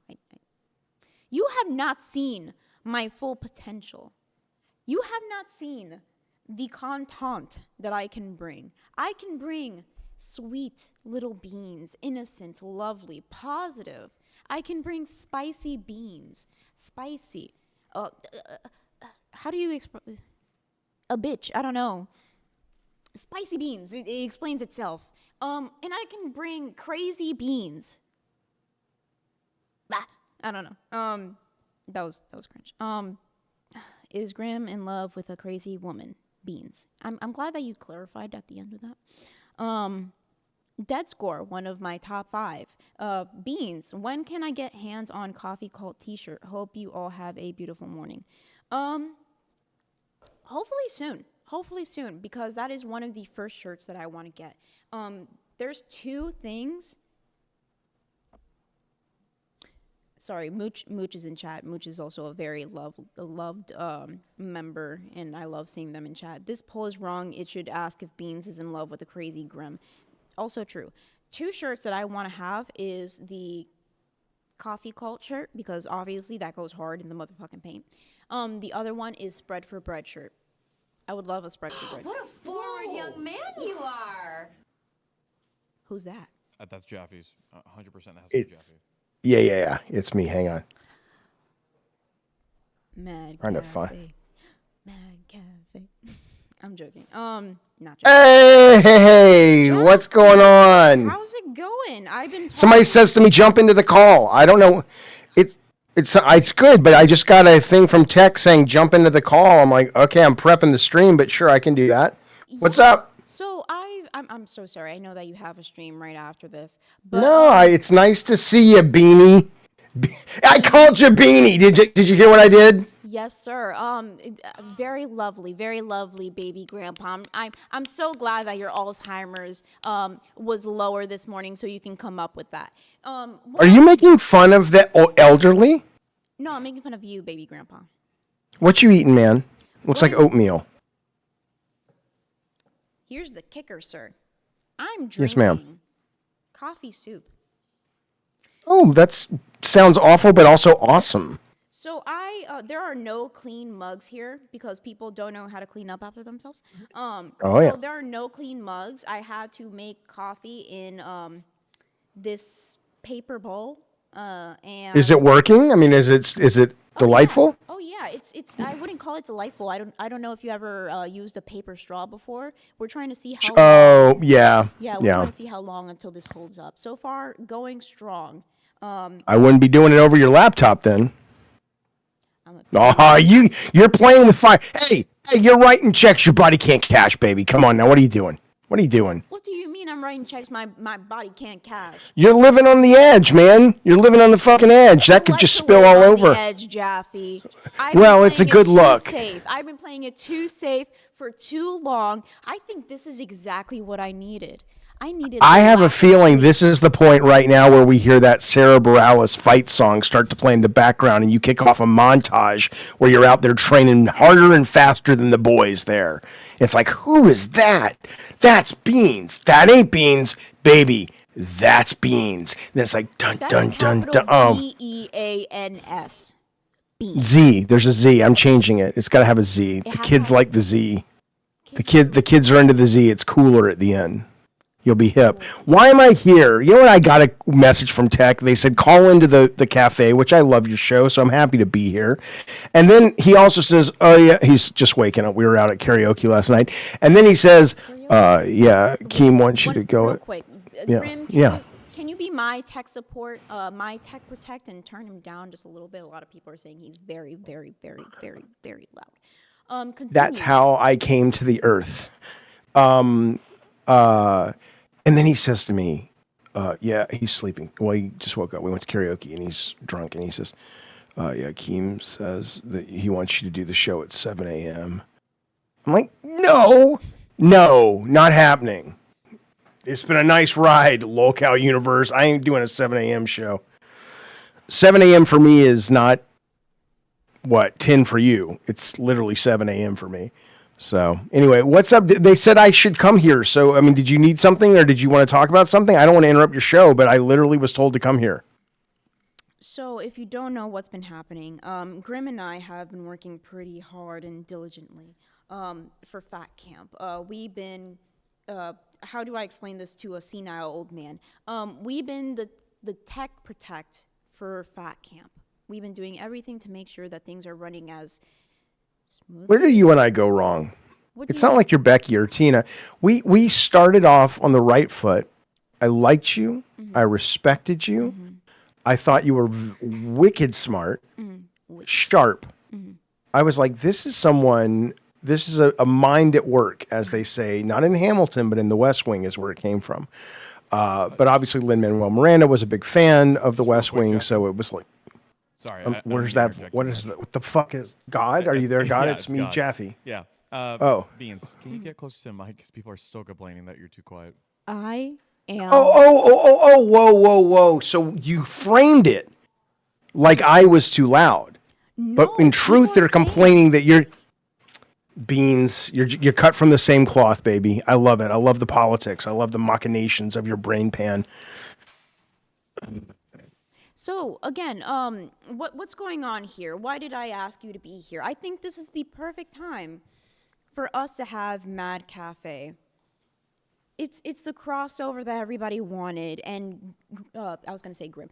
You have not seen my full potential. You have not seen the content that I can bring. I can bring sweet little beans, innocent, lovely, positive. I can bring spicy beans. Spicy. How do you express... A bitch, I don't know. Spicy beans, it explains itself. And I can bring crazy beans. Bah, I don't know. That was cringe. Is Graham in love with a crazy woman? Beans. I'm glad that you clarified at the end of that. Dead Score, one of my top 5. Beans. When can I get hands on Coffee Cult t-shirt? Hope you all have a beautiful morning. Hopefully soon, because that is one of the first shirts that I want to get. There's 2 things. Sorry, Mooch is in chat. Mooch is also a very loved member, and I love seeing them in chat. This poll is wrong. It should ask if Beans is in love with a crazy Grim. Also true. 2 shirts that I want to have is the Coffee Cult shirt, because obviously that goes hard in the motherfucking paint. The other one is Spread for Bread shirt. I would love a Spread for Bread. What a forward young man you are. Who's that? That's Jaffy's. 100% has to be Jaffy. Yeah. It's me. Hang on. Mad Trying to Cafe. find. Mad Cafe. I'm joking. Not joking. Hey, Jack, what's going on? How's it going? I've been. Somebody says to me, jump into the call. I don't know. It's good, but I just got a thing from tech saying jump into the call. I'm like, okay, I'm prepping the stream, but sure, I can do that. What's up? So I'm so sorry. I know that you have a stream right after this. But, No, it's nice to see you, Beanie. I called you Beanie. Did you hear what I did? Yes, sir. Very lovely, baby grandpa. I'm so glad that your Alzheimer's was lower this morning, so you can come up with that. Are you making fun of the elderly? No, I'm making fun of you, baby grandpa. What you eating, man? Looks like oatmeal. Here's the kicker, sir. I'm drinking Yes, ma'am. coffee soup. Oh, that sounds awful, but also awesome. So there are no clean mugs here because people don't know how to clean up after themselves. So there are no clean mugs. I had to make coffee in this paper bowl. And Is it working? I mean, is it delightful? Oh yeah, it's. I wouldn't call it delightful. I don't know if you ever used a paper straw before. We're trying to see how. Oh yeah. Yeah, we're trying to see how long until this holds up. So far, going strong. I wouldn't be doing it over your laptop then. Oh, you're playing with fire. Hey, you're writing checks your body can't cash, baby. Come on now. What are you doing? What are you doing? What do you mean I'm writing checks my body can't cash? You're living on the edge, man. You're living on the fucking edge. That could just spill all over. The edge, Jaffy. Well, it's a good look. Safe. I've been playing it too safe for too long. I think this is exactly what I needed. I have a feeling this is the point right now where we hear that Sarah Bareilles fight song start to play in the background, and you kick off a montage where you're out there training harder and faster than the boys there. It's like, who is that? That's Beans. That ain't Beans, baby. That's Beans. Then it's like dun dun dun dun. Oh, Beans. Beans. Z. There's a Z. I'm changing it. It's got to have a Z. The kids like the Z. The kids are into the Z. It's cooler at the end. You'll be hip. Why am I here? You know what? I got a message from Tech. They said, call into the cafe, which I love your show, so I'm happy to be here. And then he also says, oh, yeah, he's just waking up. We were out at karaoke last night. And then he says, yeah, Keem wants you to go. Real quick. Yeah. Grim, can you be my tech support, my tech protect, and turn him down just a little bit? A lot of people are saying he's very, very, very, very, very loud. That's how I came to the earth. And then he says to me, yeah, he's sleeping. Well, he just woke up. We went to karaoke, and he's drunk. And he says, yeah, Keem says that he wants you to do the show at 7 a.m. I'm like, no, not happening. It's been a nice ride, Lolcow Universe. I ain't doing a 7 a.m. show. 7 a.m. for me is not, 10 for you. It's literally 7 a.m. for me. So anyway, what's up? They said I should come here. So, I mean, did you need something or did you want to talk about something? I don't want to interrupt your show, but I literally was told to come here. So if you don't know what's been happening, Grim and I have been working pretty hard and diligently for Fat Camp. We've been, how do I explain this to a senile old man? We've been the tech protect for Fat Camp. We've been doing everything to make sure that things are running as smoothly. Where do you and I go wrong? It's not like you're Becky or Tina. We started off on the right foot. I liked you. Mm-hmm. I respected you. Mm-hmm. I thought you were wicked smart, sharp. Mm-hmm. I was like, this is a mind at work, as they say, not in Hamilton, but in the West Wing is where it came from. But obviously Lin-Manuel Miranda was a big fan of the West Wing, so it was like, sorry. Where's that? What is that? What the fuck is God? Are you there, God? Yeah, it's me, God. Jaffy. Yeah. Beans, can you get closer to the mic? Because people are still complaining that you're too quiet. I am. Whoa. So you framed it like I was too loud. No, but in truth, they're complaining that you're... Beans, you're cut from the same cloth, baby. I love it. I love the politics. I love the machinations of your brain pan. So again, what's going on here? Why did I ask you to be here? I think this is the perfect time for us to have Mad Cafe. It's the crossover that everybody wanted, and I was gonna say Grim.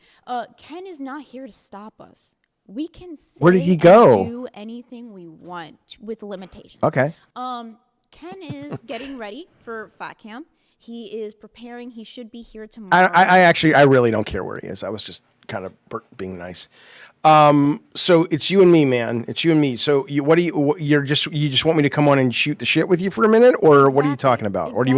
Ken is not here to stop us. We can say Where did he go? Do anything we want with limitations. Okay. Ken is getting ready for Fat Camp. He is preparing. He should be here tomorrow. I really don't care where he is. I was just kind of being nice. So it's you and me, man. It's you and me. So you just want me to come on and shoot the shit with you for a minute, or What are you talking about? Exactly. Or do you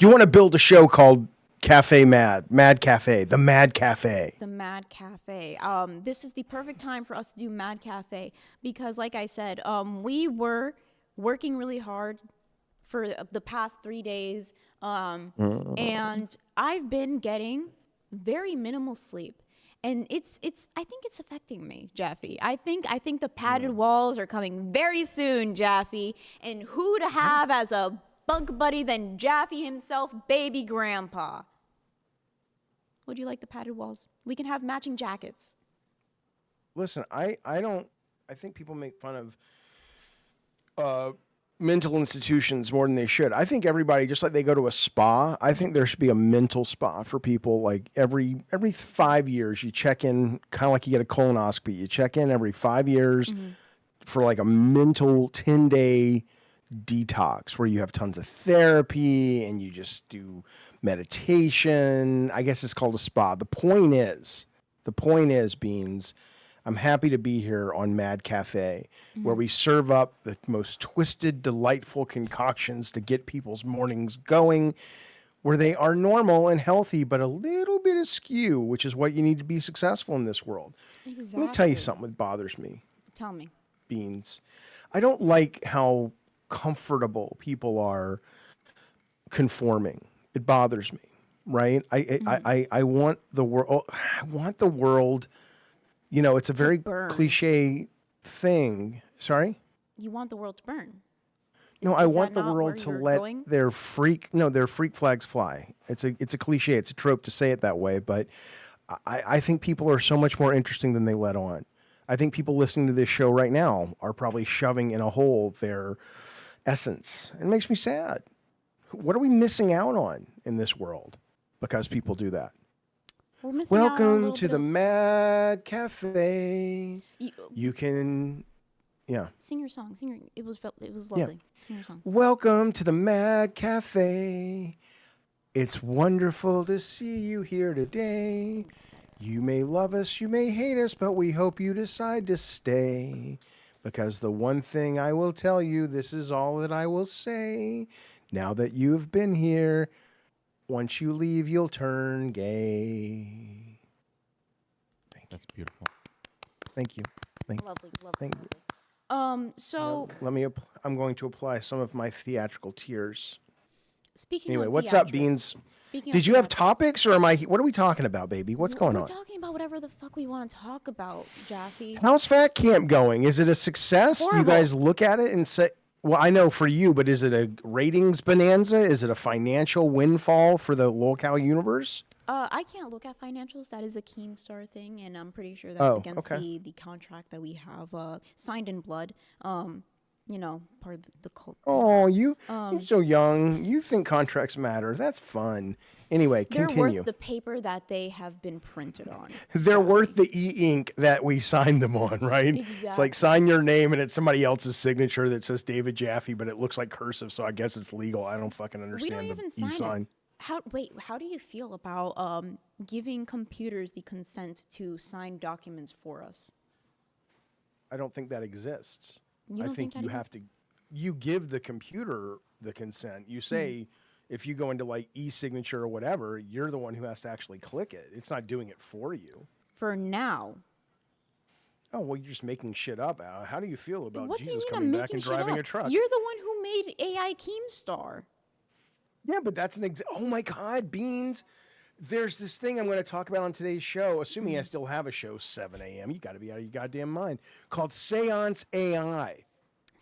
want to build a show called Cafe Mad Cafe, the Mad Cafe? The Mad Cafe. This is the perfect time for us to do Mad Cafe because, like I said, we were working really hard for the past 3 days, and I've been getting very minimal sleep. And I think it's affecting me, Jaffy. I think the padded walls are coming very soon, Jaffy. And who to have as a bunk buddy than Jaffy himself, baby grandpa? Would you like the padded walls? We can have matching jackets. Listen, I think people make fun of mental institutions more than they should. I think everybody, just like they go to a spa, I think there should be a mental spa for people. Like every 5 years, you check in, kind of like you get a colonoscopy. You check in every 5 years for like a mental 10-day detox where you have tons of therapy and you just do meditation. I guess it's called a spa. The point is, Beans, I'm happy to be here on Mad Cafe, where we serve up the most twisted, delightful concoctions to get people's mornings going, where they are normal and healthy, but a little bit askew, which is what you need to be successful in this world. Exactly. Let me tell you something that bothers me, Tell me. Beans. I don't like how comfortable people are conforming. It bothers me, right? I want the world. I want the world. You know, it's a very burn. cliche thing. Sorry. You want the world to burn. No, Is I that want the not world where to you're let going? their freak flags fly. It's a cliche. It's a trope to say it that way, but I think people are so much more interesting than they let on. I think people listening to this show right now are probably shoving in a hole their essence. It makes me sad. What are we missing out on in this world because people do that? We're missing out on a Welcome little to bit the of- Mad Cafe. You- You can, yeah. Sing your song. It was lovely. Sing your song. Welcome to the Mad Cafe. It's wonderful to see you here today. You may love us, you may hate us, but we hope you decide to stay. Because the one thing I will tell you, this is all that I will say. Now that you've been here, once you leave, you'll turn gay. That's beautiful. Thank you. Thank you. Lovely. Thank you. So Let me. I'm going to apply some of my theatrical tears. speaking Anyway, of what's up, theatrics- Beans? Speaking Did of you have theatrics, topics, or am I? What are we talking about, baby? What's going We're on? talking about whatever the fuck we want to talk about, Jaffy. How's Fat Camp going? Is it a success? Do you Horrible. guys look at it and say, well, I know for you, but is it a ratings bonanza? Is it a financial windfall for the locale universe? I can't look at financials. That is a Keemstar thing, and I'm pretty sure that's Oh, against okay. the contract that we have signed in blood. You know, part of the cult. Oh, you're so young. You think contracts matter. That's fun. Anyway, They're continue. worth the paper that they have been printed on. They're worth the e-ink that we signed them on, right? It's like Exactly. sign your name and it's somebody else's signature that says David Jaffy, but it looks like cursive, so I guess it's legal. I don't fucking We understand don't the even sign e-sign. it. How do you feel about giving computers the consent to sign documents for us? I don't think that exists. You I don't think that you exists? have to, you give the computer the consent. You say, if you go into like e-signature or whatever, you're the one who has to actually click it. It's not doing it for you. For now. Oh, well, you're just making shit up. How do you feel about What do you Jesus mean coming I'm back making and shit driving up? a truck? You're the one who made AI Keemstar. Yeah, but that's an oh my God, Beans. There's this thing I'm going to talk about on today's show, assuming I still have a show, 7 a.m. You got to be out of your goddamn mind, called Seance AI.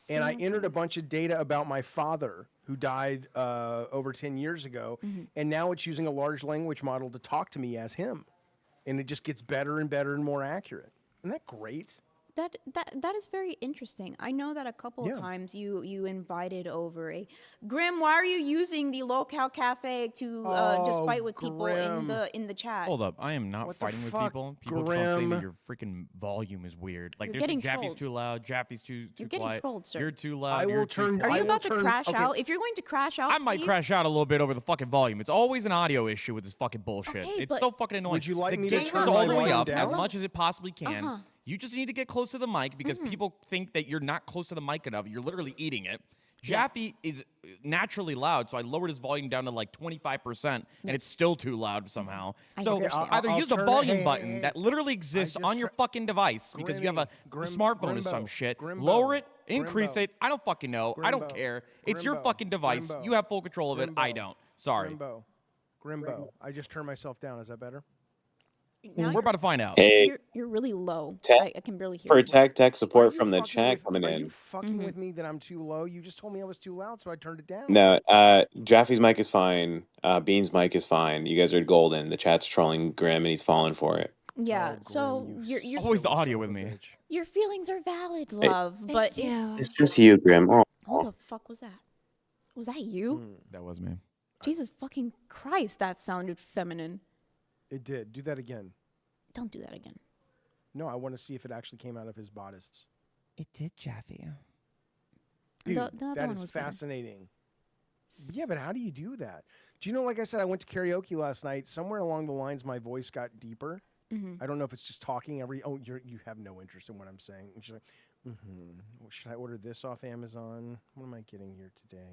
And I entered a bunch of data about my father who died over 10 years ago. And now it's using a large language model to talk to me as him. And it just gets better and better and more accurate. Isn't that great? That is very interesting. I know that a couple Yeah. of times you invited over a Grim. Why are you using the locale cafe to just Oh, fight with people in Grim. the chat? Hold up, I am not What the fighting with fuck, people. People keep on saying that Grim? your freaking volume is weird. Like You're there's getting Jaffy's trolled. too loud, Jaffy's too You're getting quiet. trolled, sir. You're too loud. I will you're too turn- Are quiet. you I will about to turn- crash okay. out? If you're going to crash out, I might please- crash out a little bit over the fucking volume. It's always an audio issue with this fucking bullshit. Okay, it's but- so fucking annoying. Would you like the me to gain turn is all my the way volume up as down? much as it possibly can. Uh-huh. You just need to get close to the mic because people think that you're not close to the mic enough. You're literally eating it. Jaffy is naturally loud, so I lowered his volume down to like 25%, and it's still too loud somehow. I So understand. either I'll use the turn it- volume hey, button hey, hey. that literally exists just on your fucking device because you have a smartphone or some Grimbo, shit. Grimbo, Lower it, increase Grimbo. it. I don't fucking know. I don't Grimbo, care. It's your Grimbo, fucking device. Grimbo, You have full control of it. I Grimbo, don't. Sorry. Grimbo. I just turned myself down. Is that better? Now We're about to find out. Hey, you're really low. Tech- I can barely hear for you. tech Are support you from the fucking chat with- coming Are you in. fucking with me that I'm too low? You just told me I was too loud, so I turned it down. No, Jaffy's mic is fine. Bean's mic is fine. You guys are golden. The chat's trolling Grim, and he's falling for it. Yeah. Oh, so Grim, you your Always the silly audio son with of a me. bitch. your feelings are valid, love. But It's just you, Grim. Oh, who the fuck was that? Was that you? That was me. Jesus fucking Christ, that sounded feminine. It did. Do that again. Don't do that again. No, I want to see if it actually came out of his bodice. It did, Jaffy. Dude, The other that one is was better. fascinating. Yeah, but how do you do that? Do you know, like I said, I went to karaoke last night. Somewhere along the lines, my voice got deeper. I don't know if it's just talking you have no interest in what I'm saying. And she's like, should I order this off Amazon? What am I getting here today?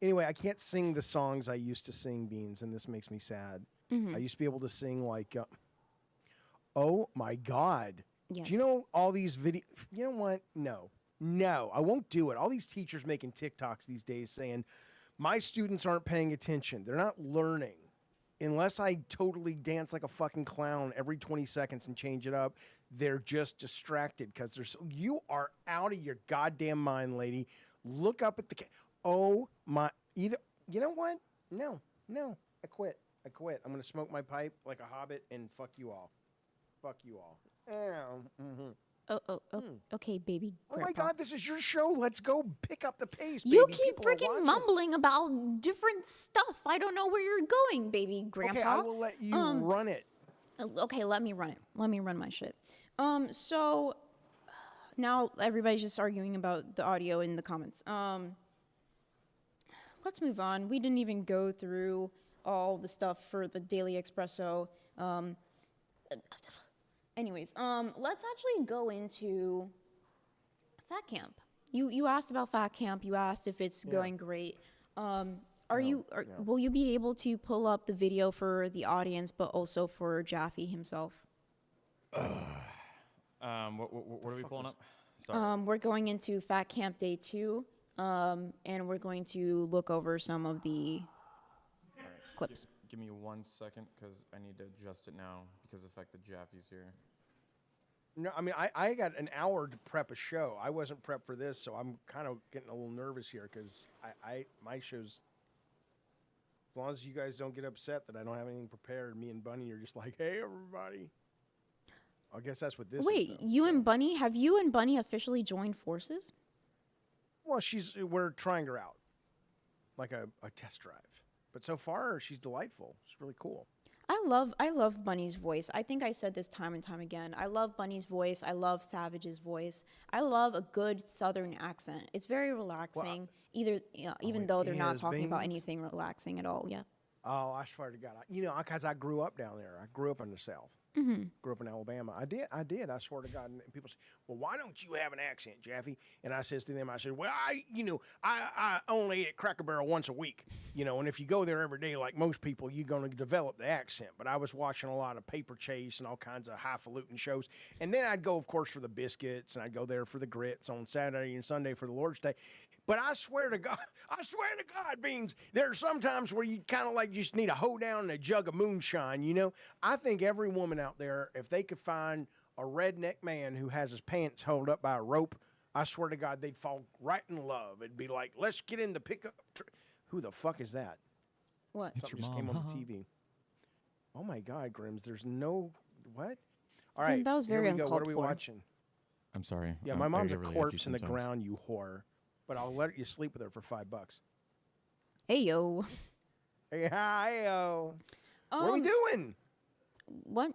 Anyway, I can't sing the songs I used to sing, Beans, and this makes me sad. I used to be able to sing like, oh my God. Yes. Do you know all these videos? You know what? No, I won't do it. All these teachers making TikToks these days saying, my students aren't paying attention. They're not learning. Unless I totally dance like a fucking clown every 20 seconds and change it up, they're just distracted because you are out of your goddamn mind, lady. Look up at the oh my, you know what? No, I quit. I'm going to smoke my pipe like a hobbit and fuck you all. Okay, baby. Oh my Grandpa. God, this is your show. Let's go pick up the pace, You baby. keep People are freaking watching. mumbling about different stuff. I don't know where you're going, baby grandpa. Okay, I will let you run it. Okay, let me run it. Let me run my shit. So now everybody's just arguing about the audio in the comments. Let's move on. We didn't even go through all the stuff for the Daily Espresso. Anyways, let's actually go into Fat Camp. You asked about Fat Camp. You asked if it's going great. Will you be able to pull up the video for the audience, but also for Jaffy himself? What are we pulling up? Sorry. We're going into Fat Camp Day 2, and we're going to look over some of the clips. Give me 1 second, because I need to adjust it now because of the fact that Jaffy's here. No, I mean, I got an hour to prep a show. I wasn't prepped for this, so I'm kind of getting a little nervous here because my show's, as long as you guys don't get upset that I don't have anything prepared, me and Bunny are just like, hey, everybody. I guess that's what this is. Wait, and Bunny, have you and Bunny officially joined forces? Well, we're trying her out, like a test drive. But so far, she's delightful. She's really cool. I love Bunny's voice. I think I said this time and time again. I love Bunny's voice. I love Savage's voice. I love a good Southern accent. It's very relaxing. Even though they're not talking about anything relaxing at all. Yeah. Oh, I swear to God. Because I grew up down there. I grew up in the South. Grew up in Alabama. I did. I swear to God. And people say, well, why don't you have an accent, Jaffy? And I says to them, I said, well, I only eat at Cracker Barrel once a week. And if you go there every day, like most people, you're going to develop the accent. But I was watching a lot of Paper Chase and all kinds of highfalutin shows. And then I'd go, of course, for the biscuits, and I'd go there for the grits on Saturday and Sunday for the Lord's Day. But I swear to God, Beans, there are some times where you kind of like just need a hoedown and a jug of moonshine, I think every woman out there, if they could find a redneck man who has his pants held up by a rope, I swear to God, they'd fall right in love. It'd be like, let's get in the pickup. Who the fuck is that? What? It's Something your just mom. came on the TV. Oh my God, Grims, there's no, what? All right, that was very here we go. uncalled What are we for. watching? I'm sorry. Yeah, my mom's I a get really corpse edgy in the sometimes. ground, you whore. But I'll let you sleep with her for $5. Hey yo. Hey, hi-yo. What are we doing? What?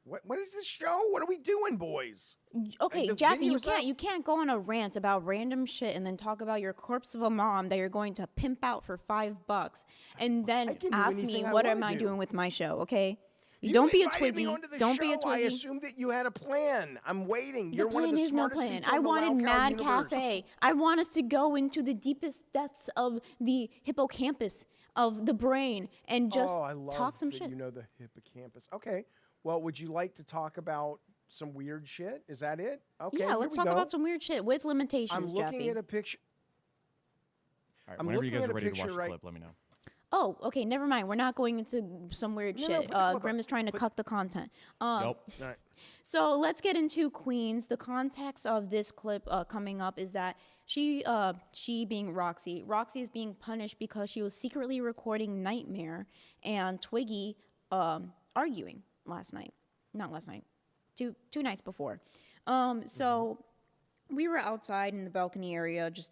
What is this show? What are we doing, boys? Okay, the Jaffy, video's up. you can't go on a rant about random shit and then talk about your corpse of a mom that you're going to pimp out for $5 and then I can do ask me anything I what wanna am I do. doing with my show, okay? You Don't be a invited me twiggy. onto the Don't be a show. I twiggy. assumed that you had a plan. I'm waiting. The You're one of plan the is no smartest plan. people I in the wanted Wild Cow Mad universe. Cafe. I want us to go into the deepest depths of the hippocampus of the brain and just I love talk some that shit. You know the hippocampus. Okay. Well, would you like to talk about some weird shit? Is that it? Okay. Yeah, here let's we talk go. about some weird shit with limitations, I'm looking Jaffy. at a picture. All right, I'm whenever you looking guys at are a ready to picture watch right- the clip, let me know. Oh, okay, never mind. We're not going into some weird No, shit. put the clip Grim up. is trying to cut the content. Nope. All right. So let's get into Queens. The context of this clip coming up is that she being Roxy is being punished because she was secretly recording Nightmare and Twiggy arguing two nights before. So we were outside in the balcony area just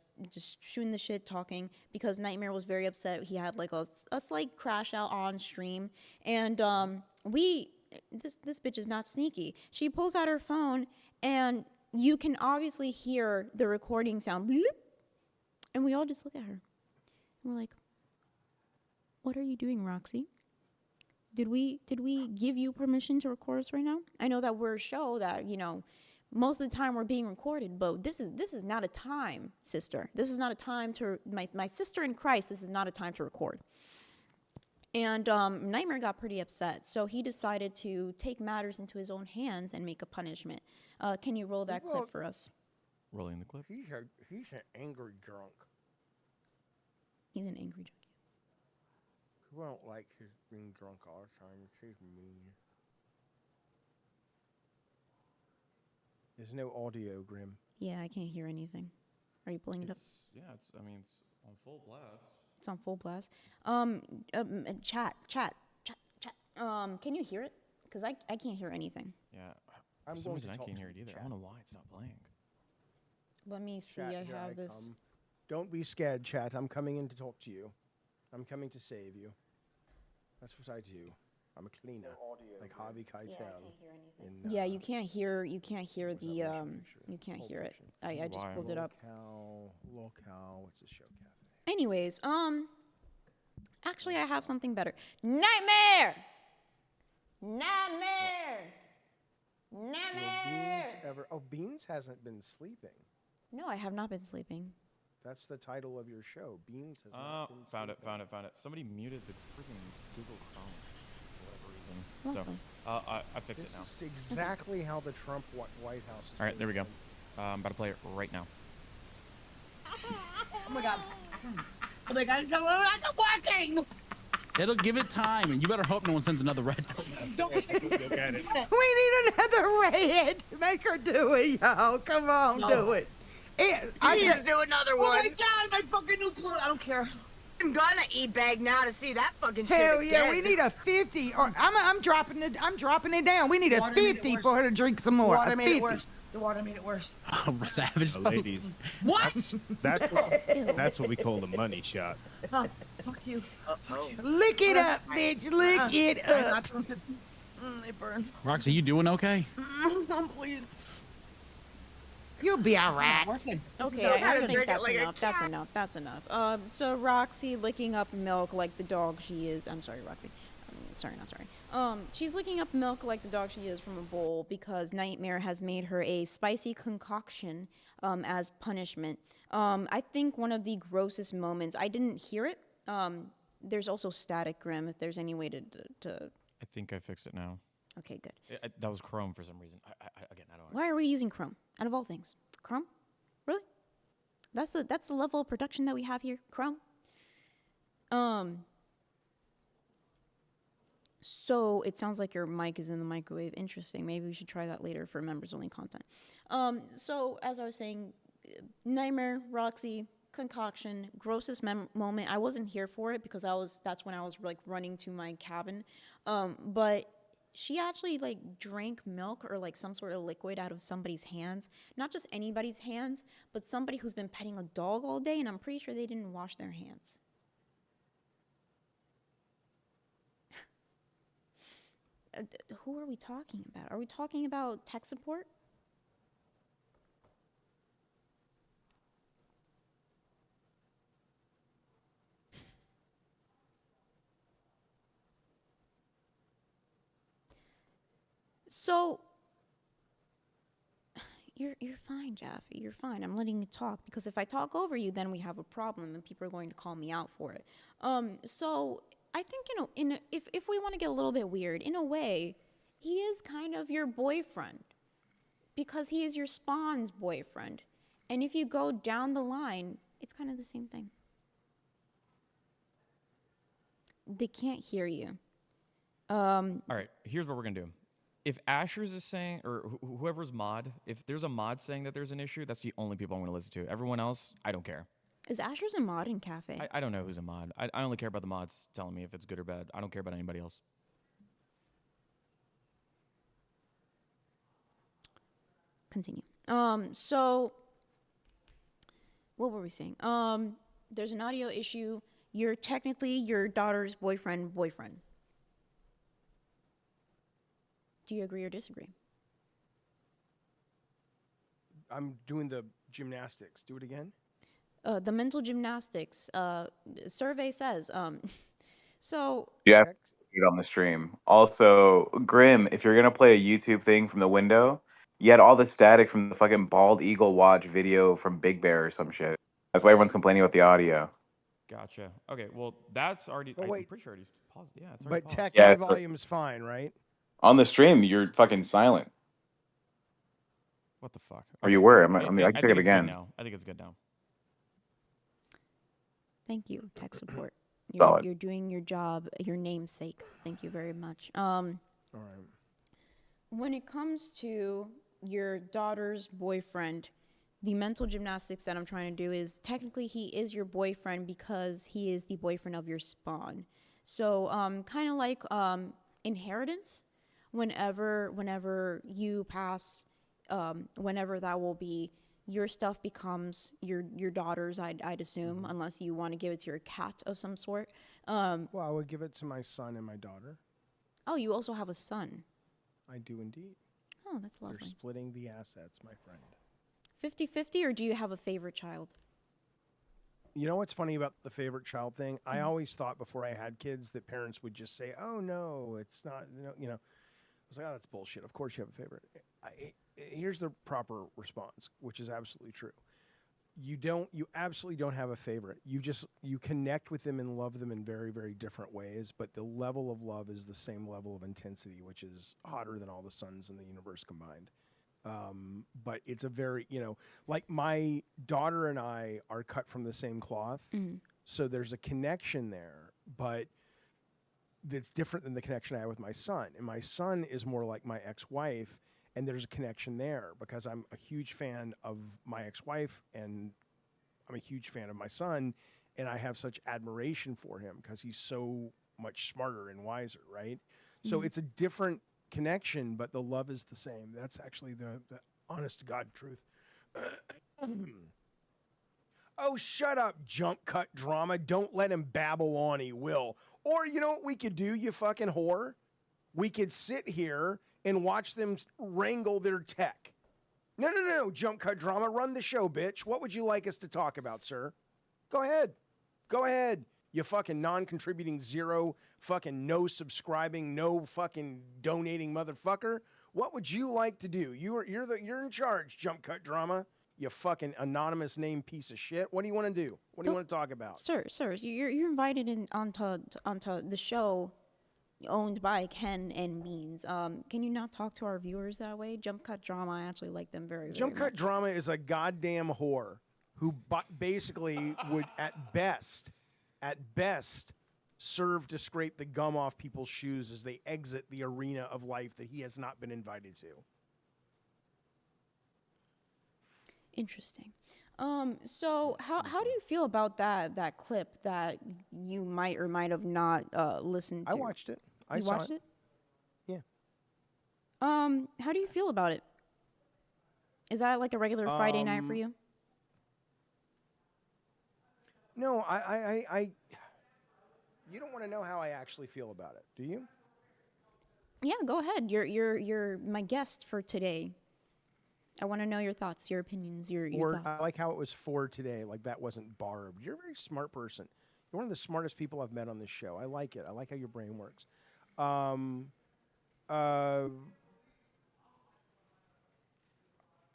shooting the shit, talking, because Nightmare was very upset. He had like a slight crash out on stream, and this bitch is not sneaky. She pulls out her phone, and you can obviously hear the recording sound, bloop, and we all just look at her, and we're like, "What are you doing, Roxy?" Did we give you permission to record us right now? I know that we're a show that, most of the time we're being recorded, but this is not a time, sister. This is not a time to my sister in Christ, this is not a time to record. And Nightmare got pretty upset, so he decided to take matters into his own hands and make a punishment. Can you roll that clip for us? Rolling the clip. He's an angry drunk. He's an angry junkie. I don't like his being drunk all the time. He's mean. There's no audio, Grim. Yeah, I can't hear anything. Are you pulling it up? Yeah, it's on full blast. It's on full blast. Chat. Can you hear it? Because I can't hear anything. Yeah, for some reason I can't hear it either. I don't know why it's not playing. Let me see. Chat, I here have this. come. Don't be scared, chat. I'm coming in to talk to you. I'm coming to save you. That's what I do. I'm a cleaner, like Harvey Keitel. Yeah, I can't hear anything. Yeah, you can't hear. You can't hear the. You can't hear it. I just pulled it up. Locale. What's the show cafe? Anyways, actually, I have something better. Nightmare. Beans hasn't been sleeping. No, I have not been sleeping. That's the title of your show. Beans has not been sleeping. Found it. Somebody muted the freaking Google Chrome for whatever reason. Lovely. So I fixed it now. This is exactly how the Trump White House is. All right, there we go. I'm about to play it right now. Oh my god. Oh my god, it's not working! It'll give it time, and you better hope no one sends another red. Don't Look at it. We need another red. Make her do it, y'all. Come on, do it. Please do another one. Oh my god, my fucking new clothes. I don't care. I'm gonna e-bag now to see that fucking shit. Hell yeah, we need a 50. Or I'm dropping it down. We need a 50 for her to drink some more. The water made it worse. The water made it worse. Oh, savage. Ladies. What? That's what we call the money shot. Fuck you. Lick it up, bitch. Lick it up. They burn. Roxy, you doing okay? Please. You'll be all right. Okay, So I don't think drink it that's like a enough. That's cat. enough. That's enough. So Roxy licking up milk like the dog she is. I'm sorry, Roxy. Not sorry. She's licking up milk like the dog she is from a bowl because Nightmare has made her a spicy concoction as punishment. I think one of the grossest moments. I didn't hear it. There's also static, Grim. If there's any way to. I think I fixed it now. Okay, good. That was Chrome for some reason. I don't. Why are we using Chrome? Out of all things, Chrome? Really? That's the level of production that we have here. Chrome. So it sounds like your mic is in the microwave. Interesting. Maybe we should try that later for members only content. So as I was saying, Nightmare, Roxy, concoction, grossest moment. I wasn't here for it because that's when I was like running to my cabin. But she actually like drank milk or like some sort of liquid out of somebody's hands. Not just anybody's hands, but somebody who's been petting a dog all day, and I'm pretty sure they didn't wash their hands. Who are we talking about? Are we talking about tech support? So, you're fine, Jaffy. You're fine. I'm letting you talk because if I talk over you, then we have a problem and people are going to call me out for it. So I think if we want to get a little bit weird, in a way, he is kind of your boyfriend because he is your Spawn's boyfriend, and if you go down the line, it's kind of the same thing. They can't hear you. All right, here's what we're gonna do. If Asher's is saying, or whoever's mod, if there's a mod saying that there's an issue, that's the only people I'm gonna listen to. Everyone else, I don't care. Is Asher's a mod in Cafe? I don't know who's a mod. I only care about the mods telling me if it's good or bad. I don't care about anybody else. Continue. So what were we saying? There's an audio issue. You're technically your daughter's boyfriend. Do you agree or disagree? I'm doing the gymnastics. Do it again. The mental gymnastics survey says. So Yeah. it on the stream. Also, Grim, if you're gonna play a YouTube thing from the window, you had all the static from the fucking bald eagle watch video from Big Bear or some shit. That's why everyone's complaining about the audio. Gotcha. Okay, well, that's already. But I'm wait. pretty sure already paused. Yeah, it's already But paused. tech, Yeah, my but- volume's fine, right? On the stream, you're fucking silent. What the fuck? Or you were. I mean, I can I check think it it's good again. now. I think it's good now. Thank you, tech support. Solid. You're doing your job, your namesake. Thank you very much. All right. When it comes to your daughter's boyfriend, the mental gymnastics that I'm trying to do is technically he is your boyfriend because he is the boyfriend of your spawn. So kind of like inheritance. Whenever you pass, whenever that will be, your stuff becomes your daughter's. I'd assume, unless you want to give it to your cat of some sort. Well, I would give it to my son and my daughter. Oh, you also have a son. I do indeed. Oh, that's They're lovely. splitting the assets, my friend. 50-50, or do you have a favorite child? You know what's funny about the favorite child thing? I always thought before I had kids that parents would just say, "Oh no, it's not." You know, I was like, "Oh, that's bullshit. Of course you have a favorite." Here's the proper response, which is absolutely true. You absolutely don't have a favorite. You connect with them and love them in very, very different ways, but the level of love is the same level of intensity, which is hotter than all the suns in the universe combined. But it's a very, like my daughter and I are cut from the same cloth. So there's a connection there, but that's different than the connection I have with my son. And my son is more like my ex-wife, and there's a connection there because I'm a huge fan of my ex-wife and I'm a huge fan of my son, and I have such admiration for him because he's so much smarter and wiser, right? So it's a different connection, but the love is the same. That's actually the honest to God truth. Oh, shut up, jump cut drama. Don't let him babble on, he will. Or you know what we could do, you fucking whore? We could sit here and watch them wrangle their tech. No, jump cut drama. Run the show, bitch. What would you like us to talk about, sir? Go ahead. Go ahead. You fucking non-contributing zero, fucking no subscribing, no fucking donating motherfucker. What would you like to do? You're in charge, jump cut drama. You fucking anonymous name piece of shit. What do you want to do? What do you want to talk about? Sir, you're invited in onto the show owned by Ken and Beans. Can you not talk to our viewers that way? Jump cut drama, I actually like them very, Jump very cut much. drama is a goddamn whore who basically would at best, serve to scrape the gum off people's shoes as they exit the arena of life that he has not been invited to. Interesting. So how do you feel about that clip that you might or might have not listened to? I watched it. You watched it? Yeah. How do you feel about it? Is that like a regular Friday night for you? No, I you don't want to know how I actually feel about it, do you? Yeah, go ahead. You're my guest for today. I want to know your thoughts, your opinions, your thoughts. I like how it was for today, like that wasn't barbed. You're a very smart person. You're one of the smartest people I've met on this show. I like it. I like how your brain works. I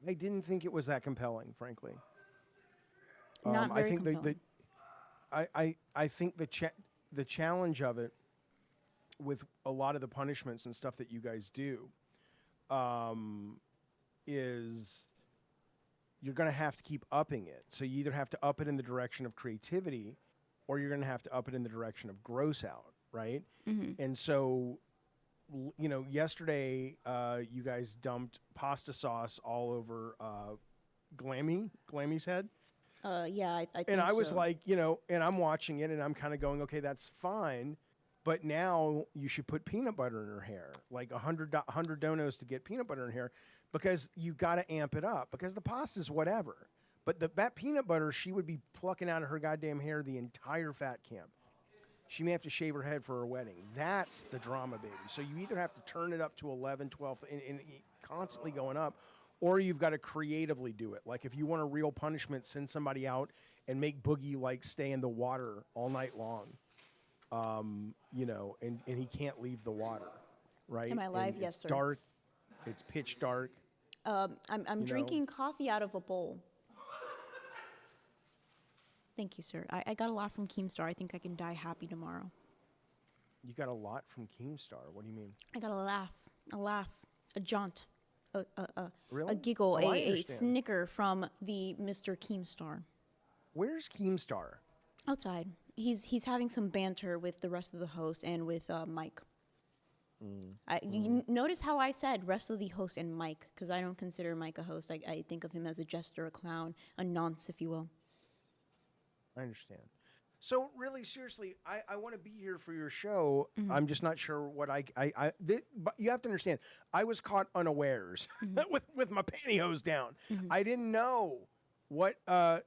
didn't think it was that compelling, frankly. Not very I think compelling. I think the challenge of it with a lot of the punishments and stuff that you guys do is you're going to have to keep upping it. So you either have to up it in the direction of creativity or you're going to have to up it in the direction of gross out, right? And so, yesterday you guys dumped pasta sauce all over Glammy's head. Yeah, I think And I was so. like, and I'm watching it and I'm kind of going, okay, that's fine. But now you should put peanut butter in her hair, like 100 donos to get peanut butter in her hair, because you got to amp it up because the pasta's whatever. But that peanut butter, she would be plucking out of her goddamn hair the entire fat camp. She may have to shave her head for her wedding. That's the drama, baby. So you either have to turn it up to 11, 12, and constantly going up, or you've got to creatively do it. Like if you want a real punishment, send somebody out and make Boogie like stay in the water all night long. you know, and he can't leave the water, right? Am I live? And Yes, it's sir. dark. It's pitch dark. I'm know? drinking coffee out of a bowl. Thank you, sir. I got a lot from Keemstar. I think I can die happy tomorrow. You got a lot from Keemstar. What do you mean? I got a laugh, a jaunt, Really? a giggle, Oh, I a understand. snicker from the Mr. Keemstar. Where's Keemstar? Outside. He's having some banter with the rest of the hosts and with Mike. You notice how I said rest of the host and Mike, because I don't consider Mike a host. I think of him as a jester, a clown, a nonce, if you will. I understand. So really, seriously, I want to be here for your show. I'm just not sure what but you have to understand, I was caught unawares with my pantyhose down. I didn't know what.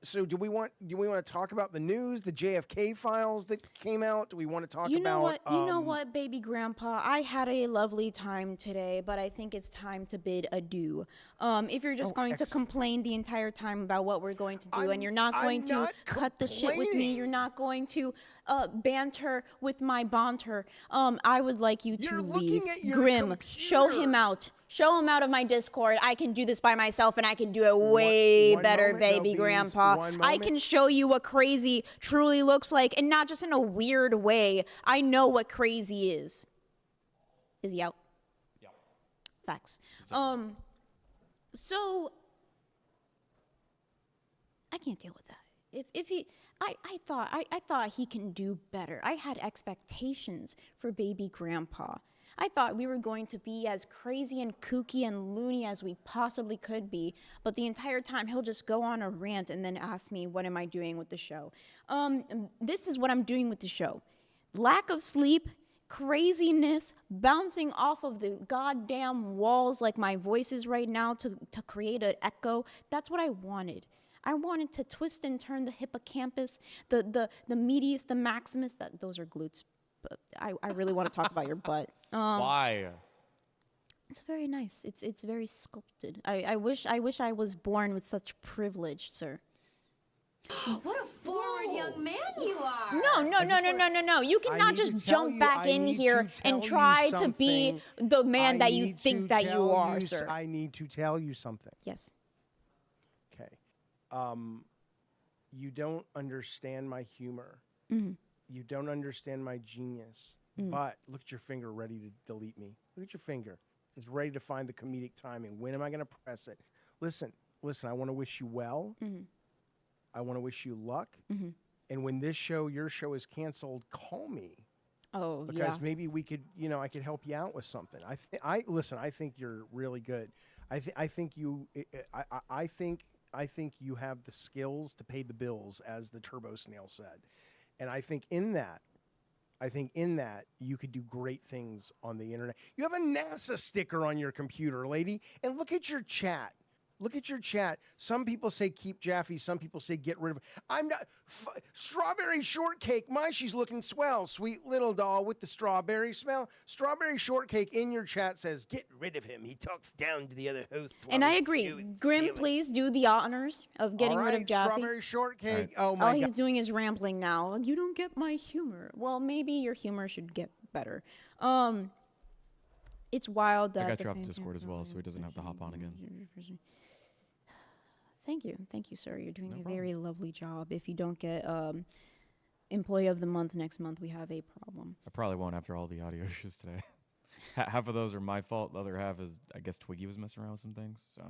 So do we want to talk about the news, the JFK files that came out? Do we want to talk You know about? what? You know what, baby grandpa? I had a lovely time today, but I think it's time to bid adieu. If you're just going to complain the entire time about what we're going to do, and you're not going to cut the shit with me, you're not going to banter with my banter, I would like you to leave. Grim, show him out. Show him out of my Discord. I can do this by myself, and I can do it way better, baby grandpa. I can show you what crazy truly looks like, and not just in a weird way. I know what crazy is. Is he out? Yeah. Facts. So I can't deal with that. If he, I thought he can do better. I had expectations for baby grandpa. I thought we were going to be as crazy and kooky and loony as we possibly could be, but the entire time he'll just go on a rant and then ask me, what am I doing with the show? This is what I'm doing with the show. Lack of sleep, craziness, bouncing off of the goddamn walls like my voice is right now to create an echo. That's what I wanted. I wanted to twist and turn the hippocampus, the medius, the maximus. Those are glutes. But I really want to talk about your butt. Why? It's very nice. It's very sculpted. I wish I was born with such privilege, sir. What a forward young man you are. No. You cannot just jump back in here and try to be the man that you think that you are, sir. I need to tell you something. Yes. Okay. You don't understand my humor. You don't understand my genius. But look at your finger ready to delete me. Look at your finger. It's ready to find the comedic timing. When am I going to press it? Listen, I want to wish you well. I want to wish you luck. And when your show is canceled, call me. Oh, because maybe we could, I could help you out with something. I think you're really good. I think you have the skills to pay the bills, as the Turbo Snail said. And I think in that you could do great things on the internet. You have a NASA sticker on your computer, lady, and look at your chat. Look at your chat. Some people say keep Jaffy. Some people say get rid of him. I'm not. Strawberry shortcake. She's looking swell. Sweet little doll with the strawberry smell. Strawberry shortcake in your chat says get rid of him. He talks down to the other hosts. And I agree. Grim, please do the honors of getting rid of Jaffy. Strawberry shortake. Right. Oh my God. All he's doing is rambling now. You don't get my humor. Well, maybe your humor should get better. It's wild that I got you off Discord as well, so he doesn't have to hop on again. Thank you, sir. You're doing a very lovely job. If you don't get Employee of the Month next month, we have a problem. I probably won't after all the audio issues today. Half of those are my fault. The other half is, I guess, Twiggy was messing around with some things. So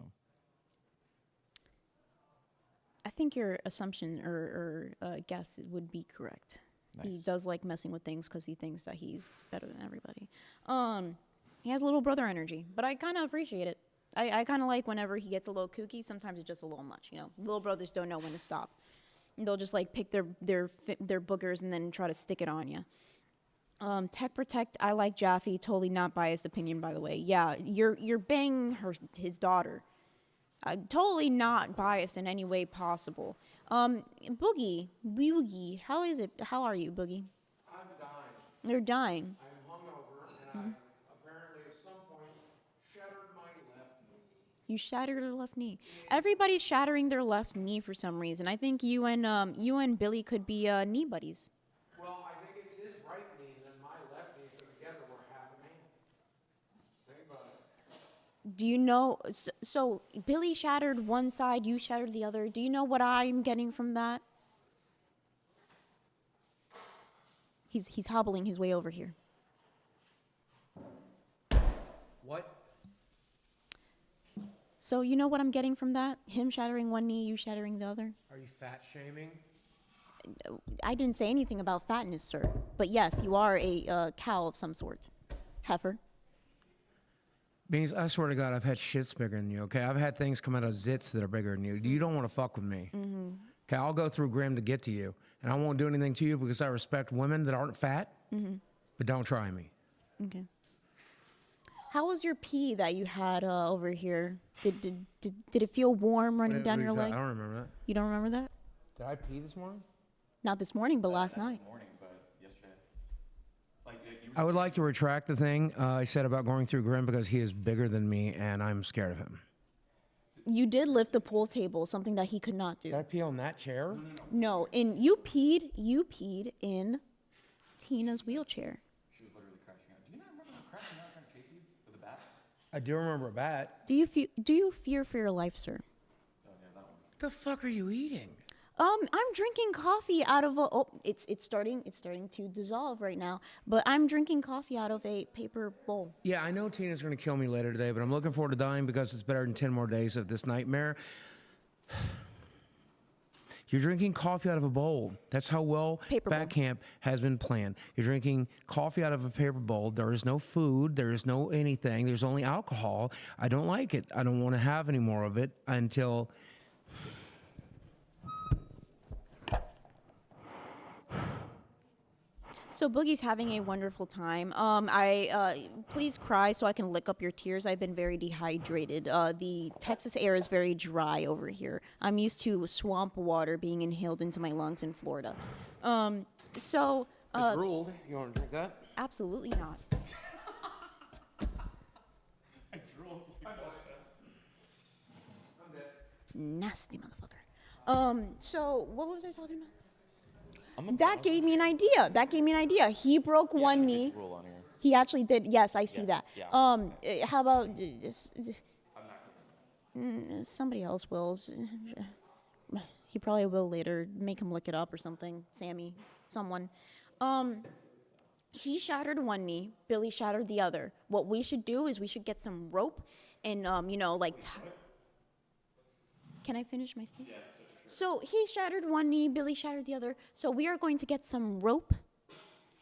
I think your assumption or guess would be correct. Nice. He does like messing with things because he thinks that he's better than everybody. He has little brother energy, but I kind of appreciate it. I kind of like whenever he gets a little kooky. Sometimes it's just a little much, Little brothers don't know when to stop. They'll just like pick their boogers and then try to stick it on you. Tech Protect, I like Jaffy. Totally not biased opinion, by the way. Yeah, you're banging his daughter. Totally not biased in any way possible. Boogie, how is it? How are you, Boogie? I'm dying. You're dying. I'm hungover, and I apparently at some point shattered my left knee. You shattered your left knee. Everybody's shattering their left knee for some reason. I think you and Billy could be knee buddies. Well, I think it's his right Do you know? So Billy shattered one side, you shattered the other. Do you know what I'm getting from that? He's hobbling his way over here. What? So you know what I'm getting from that? Him shattering one knee, you shattering the other. Are you fat shaming? I didn't say anything about fatness, sir. But yes, you are a cow of some sort. Heifer. Beans, I swear to God, I've had shits bigger than you, okay? I've had things come out of zits that are bigger than you. You don't want to fuck with me. Mm-hmm. Okay, I'll go through Grim to get to you. And I won't do anything to you because I respect women that aren't fat. Mm-hmm. But don't try me. Okay. How was your pee that you had over here? Did it feel warm running down your leg? I don't remember that. You don't remember that? Did I pee this morning? Not this morning, but last night. Morning, but yesterday. I would like to retract the thing I said about going through Grim because he is bigger than me and I'm scared of him. You did lift the pool table, something that he could not do. Did I pee on that chair? No, you peed in Tina's wheelchair. She was literally crashing out. Do you not remember her crashing out trying to chase you with a bat? I do remember a bat. Do you fear for your life, sir? Oh, yeah, that one. What the fuck are you eating? I'm drinking coffee out of a. Oh, it's starting to dissolve right now. But I'm drinking coffee out of a paper bowl. Yeah, I know Tina's going to kill me later today, but I'm looking forward to dying because it's better than 10 more days of this nightmare. You're drinking coffee out of a bowl. That's how well Fat Camp has been planned. You're drinking coffee out of a paper bowl. There is no food. There is no anything. There's only alcohol. I don't like it. I don't want to have any more of it until... So Boogie's having a wonderful time. Please cry so I can lick up your tears. I've been very dehydrated. The Texas air is very dry over here. I'm used to swamp water being inhaled into my lungs in Florida. I drooled. You want to drink that? Absolutely not. I drooled. Nasty motherfucker. So what was I talking about? That gave me an idea. He broke one knee. He actually did. Yes, I see that. Yeah. How about somebody else will? He probably will later. Make him look it up or something. Sammy, someone. He shattered one knee. Billy shattered the other. What we should do is we should get some rope and Can I finish my statement? Yeah. So he shattered one knee, Billy shattered the other. So we are going to get some rope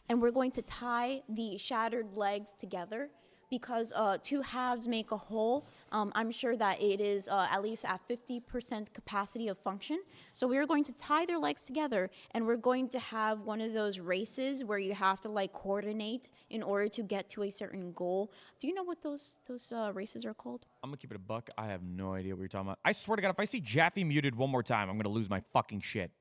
and we're going to tie the shattered legs together because two halves make a whole. I'm sure that it is at least at 50% capacity of function. So we are going to tie their legs together and we're going to have one of those races where you have to like coordinate in order to get to a certain goal. Do you know what those races are called? I'm gonna keep it a buck. I have no idea what you're talking about. I swear to God, if I see Jaffy muted one more time, I'm gonna lose my fucking shit.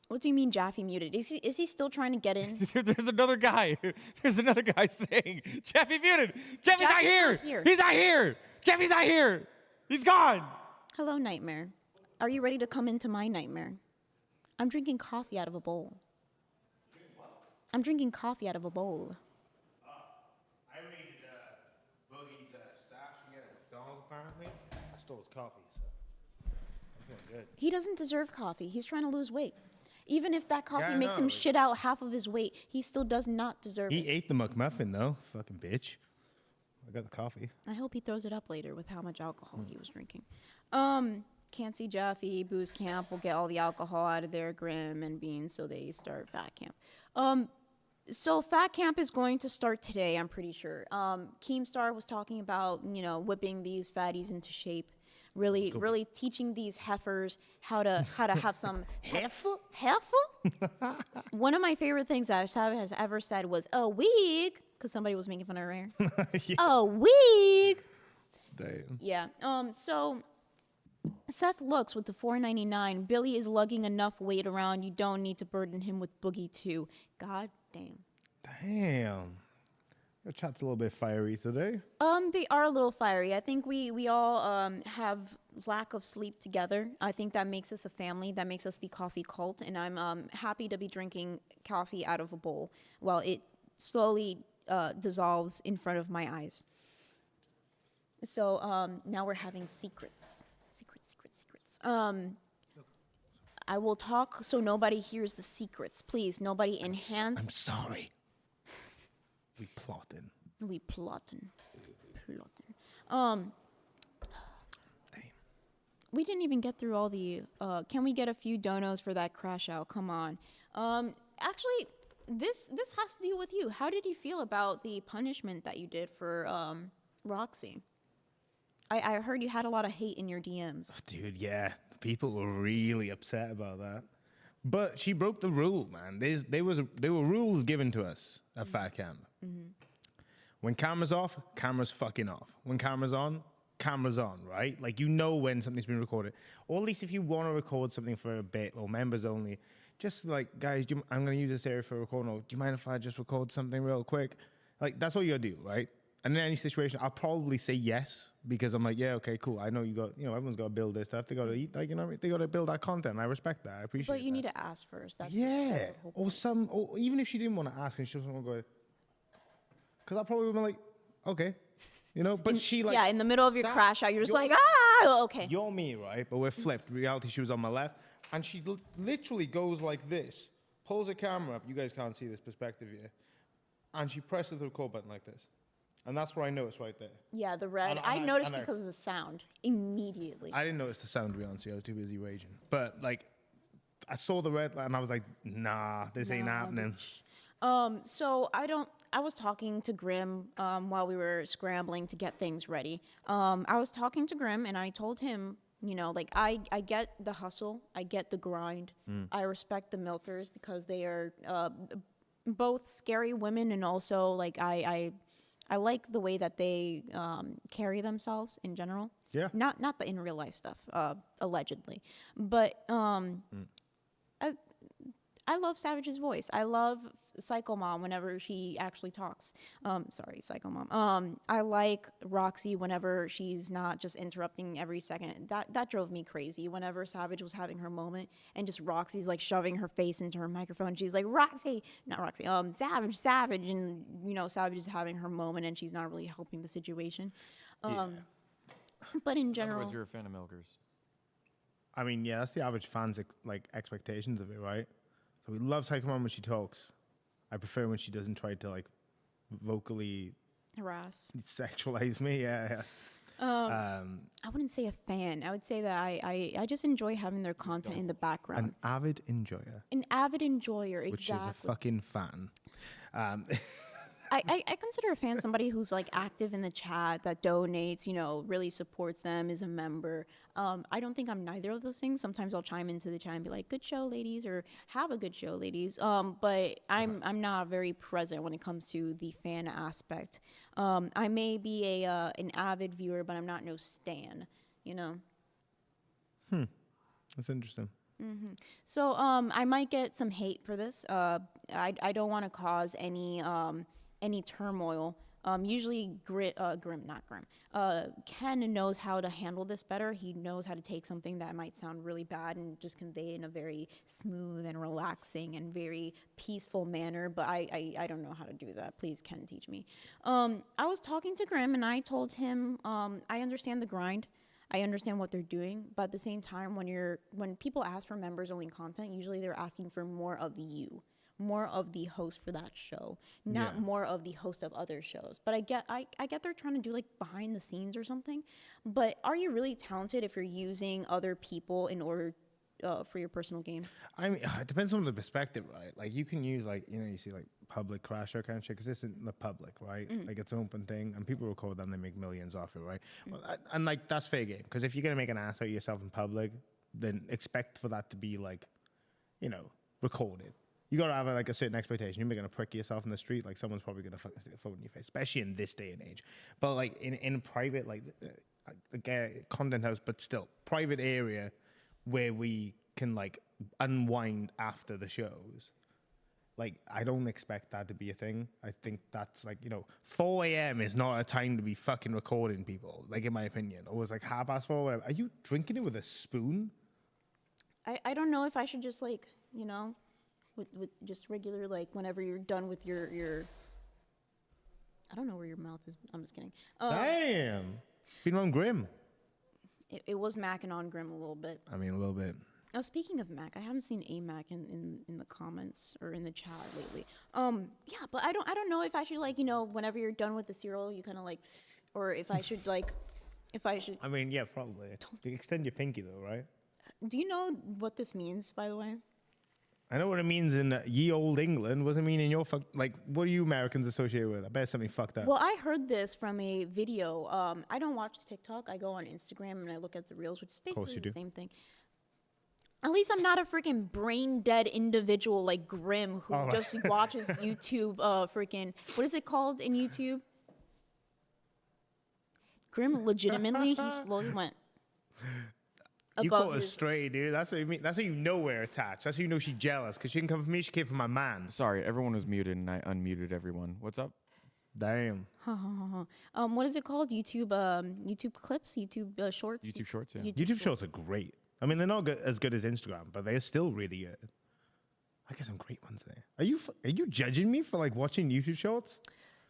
What do you mean Jaffy muted? Is he still trying to get in? There's another guy. There's another guy saying, Jaffy muted. Jaffy's not here. He's not here. Jaffy's not here. He's gone. Hello, nightmare. Are you ready to come into my nightmare? I'm drinking coffee out of a bowl. I'm drinking coffee out of a bowl. I read Boogie's stash again at McDonald's apparently. I stole his coffee, so I'm feeling good. He doesn't deserve coffee. He's trying to lose weight. Even if that coffee Yeah, I makes know. him shit out half of his weight, he still does not deserve He it. ate the McMuffin though, fucking bitch. I got the coffee. I hope he throws it up later with how much alcohol he was drinking. Can't see Jaffy, Booze Camp will get all the alcohol out of there, Grim and Beans, so they start Fat Camp. So Fat Camp is going to start today, I'm pretty sure. Keemstar was talking about, whipping these fatties into shape. Really teaching these heifers how to have some heifer. One of my favorite things that Sav has ever said was a wig, because somebody was making fun of her hair. Yeah. A wig. Damn. Yeah. So Seth looks with the $4.99. Billy is lugging enough weight around. You don't need to burden him with Boogie too. God damn. Damn. Your chat's a little bit fiery today. They are a little fiery. I think we all have lack of sleep together. I think that makes us a family. That makes us the coffee cult. And I'm happy to be drinking coffee out of a bowl while it slowly dissolves in front of my eyes. So now we're having secrets. Secrets. I will talk so nobody hears the secrets. Please, nobody enhance. I'm sorry. We plotting. We didn't even get through all the. Can we get a few donos for that crash out? Come on. Actually, this has to do with you. How did you feel about the punishment that you did for Roxy? I heard you had a lot of hate in your DMs. Dude, yeah. People were really upset about that. But she broke the rule, man. There were rules given to us at Fat Camp. Mm-hmm. When camera's off, camera's fucking off. When camera's on, right? Like, you know when something's been recorded. Or at least if you want to record something for a bit or members only, just like, guys, I'm going to use this area for recording. Or do you mind if I just record something real quick? Like, that's all you got to do, right? And in any situation, I'll probably say yes because I'm like, yeah, okay, cool. I know everyone's got to build their stuff. They got to eat, like, they got to build that content. I respect that. I appreciate that. But you need to ask first. That's yeah. That's the Or even if she didn't want to ask and she just want to go, because I probably would be like, okay, but she like. Yeah, in the middle of your crash out, you're just like, okay. You're me, right? But we're flipped. Reality, she was on my left. And she literally goes like this, pulls her camera up. You guys can't see this perspective here. And she presses the record button like this. And that's where I noticed right there. Yeah, the red. I noticed because of the sound immediately. I didn't notice the sound, to be honest. I was too busy raging. But, like, I saw the red and I was like, nah, this ain't happening. So I was talking to Grim while we were scrambling to get things ready. I was talking to Grim and I told him, I get the hustle. I get the grind. I respect the milkers because they are both scary women and also, like, I like the way that they carry themselves in general. Yeah. Not the in real life stuff, allegedly. But I love Savage's voice. I love Psycho Mom whenever she actually talks. Sorry, Psycho Mom. I like Roxy whenever she's not just interrupting every second. That drove me crazy whenever Savage was having her moment and just Roxy's like shoving her face into her microphone. She's like, Savage. And, Savage is having her moment and she's not really helping the situation. But in general. Otherwise, you're a fan of milkers. I mean, yeah, that's the average fan's expectations of it, right? So we love Psycho Mom when she talks. I prefer when she doesn't try to like vocally harass, sexualize me. Yeah. I wouldn't say a fan. I would say that I just enjoy having their content in the background. An avid enjoyer. An avid enjoyer, exactly. Which is a fucking fan. I consider a fan somebody who's like active in the chat, that donates, really supports them, is a member. I don't think I'm neither of those things. Sometimes I'll chime into the chat and be like, "Good show, ladies," or "Have a good show, ladies." But I'm not very present when it comes to the fan aspect. I may be an avid viewer, but I'm not no stan. That's interesting. Mm-hmm. So I might get some hate for this. I don't want to cause any turmoil. Usually Ken knows how to handle this better. He knows how to take something that might sound really bad and just convey it in a very smooth and relaxing and very peaceful manner, but I don't know how to do that. Please, Ken, teach me. I was talking to Grim and I told him I understand the grind. I understand what they're doing, but at the same time, when people ask for members only content, usually they're asking for more of you. More of the host for that show, not more of the host of other shows. But I get they're trying to do like behind the scenes or something. But are you really talented if you're using other people in order for your personal gain? I mean, it depends on the perspective, right? Like you can use you see like public crasher kind of shit because this isn't the public, right? Like it's an open thing and people record them, they make millions off it, right? Well, and like that's fair game because if you're gonna make an ass out of yourself in public, then expect for that to be like, recorded. You gotta have a certain expectation. You're gonna prick yourself in the street, like someone's probably gonna fucking stick a phone in your face, especially in this day and age. But like in private, content house, but still private area where we can like unwind after the shows. Like I don't expect that to be a thing. I think that's 4 a.m. is not a time to be fucking recording people. Like in my opinion, or it's like 4:30, whatever. Are you drinking it with a spoon? I don't know if I should just with just regular, whenever you're done with your I don't know where your mouth is. I'm just kidding. Damn. Been on Grim. It was macking on Grim a little bit. I mean, a little bit. Oh, speaking of Mac, I haven't seen a Mac in the comments or in the chat lately. Yeah, but I don't know if I should like, you know, whenever you're done with the cereal, you kind of like, or if I should like, if I should. I mean, yeah, probably. You extend your pinky though, right? Do you know what this means, by the way? I know what it means in ye old England. What does it mean in your like? What do you Americans associate with? I bet something fucked up. Well, I heard this from a video. I don't watch TikTok. I go on Instagram and I look at the reels, which is basically the same thing. At least I'm not a freaking brain dead individual like Grim who just watches YouTube. Freaking what is it called in YouTube? Grim legitimately he slowly went. You call her stray, dude. That's what you mean. That's how you know we're attached. That's how you know she's jealous. Because she didn't come for me, she came for my man. Sorry, everyone was muted and I unmuted everyone. What's up? Damn. What is it called? YouTube YouTube clips? YouTube shorts? YouTube shorts, yeah. YouTube shorts are great. I mean, they're not as good as Instagram, but they're still really good. I get some great ones there. Are you judging me for like watching YouTube shorts?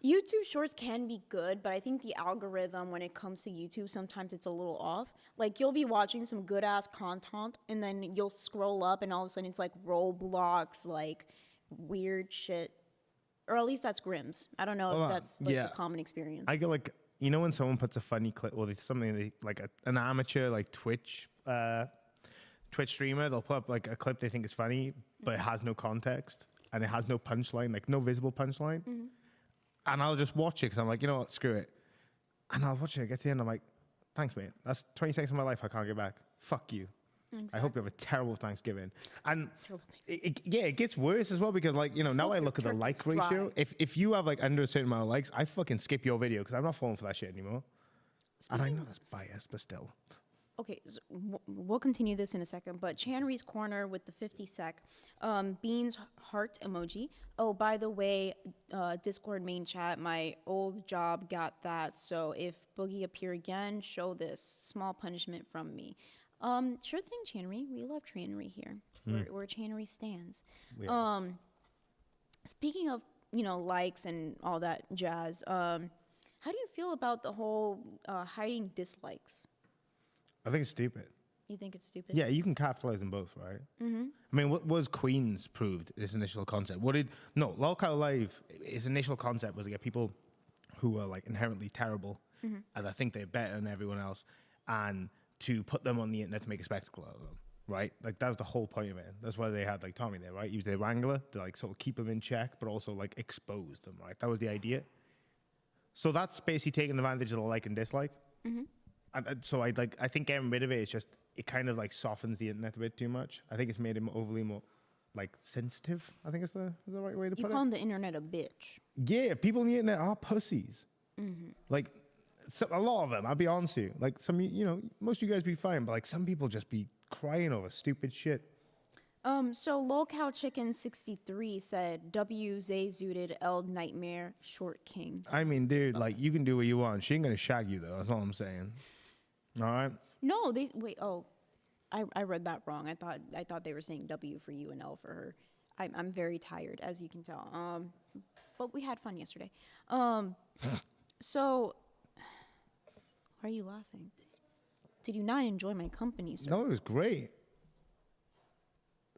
YouTube shorts can be good, but I think the algorithm when it comes to YouTube, sometimes it's a little off. Like you'll be watching some good ass content and then you'll scroll up and all of a sudden it's like Roblox, like weird shit. Or at least that's Grim's. I don't know if that's like a common experience. I get like, you know when someone puts a funny clip or something like an amateur like Twitch streamer, they'll put up like a clip they think is funny, but it has no context and it has no punchline, like no visible punchline. Mm-hmm. And I'll just watch it because I'm like, you know what, screw it. And I'll watch it, I get to the end, I'm like, thanks, mate. That's 20 seconds of my life I can't get back. Fuck you. Exactly. I hope you have a terrible Thanksgiving. And it gets worse as well because like, you know, now I look at the like ratio. If you have like under a certain amount of likes, I fucking skip your video because I'm not falling for that shit anymore. And I know that's biased, but still. Okay, so we'll continue this in a second, but Chanry's Corner with the 50 sec, Beans heart emoji. Oh, by the way, Discord main chat, my old job got that, so if Boogie appear again, show this. Small punishment from me. Sure thing, Chanry. We love Chanry here. Where Chanry stands. Speaking of, you know, likes and all that jazz, how do you feel about the whole hiding dislikes? I think it's stupid. You think it's stupid? Yeah, you can capitalize them both, right? Mm-hmm. I mean, what was Queen's proved, its initial concept? Lolcow Live, its initial concept was to get people who are like inherently terrible, as I think they're better than everyone else, and to put them on the internet to make a spectacle out of them, right? Like, that was the whole point of it. That's why they had like Tommy there, right? He was their wrangler to like sort of keep them in check, but also like expose them, right? That was the idea. So that's basically taking advantage of the like and dislike. Mm-hmm. So I think getting rid of it is just, it kind of like softens the internet a bit too much. I think it's made it overly more like sensitive. I think is the right way to put it. You call the internet a bitch. Yeah, people on the internet are pussies. Mm-hmm. Like a lot of them, I'll be honest with you. Like some, you know, most of you guys be fine, but like some people just be crying over stupid shit. So Lolcow Chicken 63 said W Zay Zooted L Nightmare Short King. I mean, dude, like you can do what you want. She ain't gonna shag you though. That's all I'm saying. All right. No, I read that wrong. I thought they were saying W for you and L for her. I'm very tired, as you can tell. But we had fun yesterday. So, why are you laughing? Did you not enjoy my company, sir? No, it was great.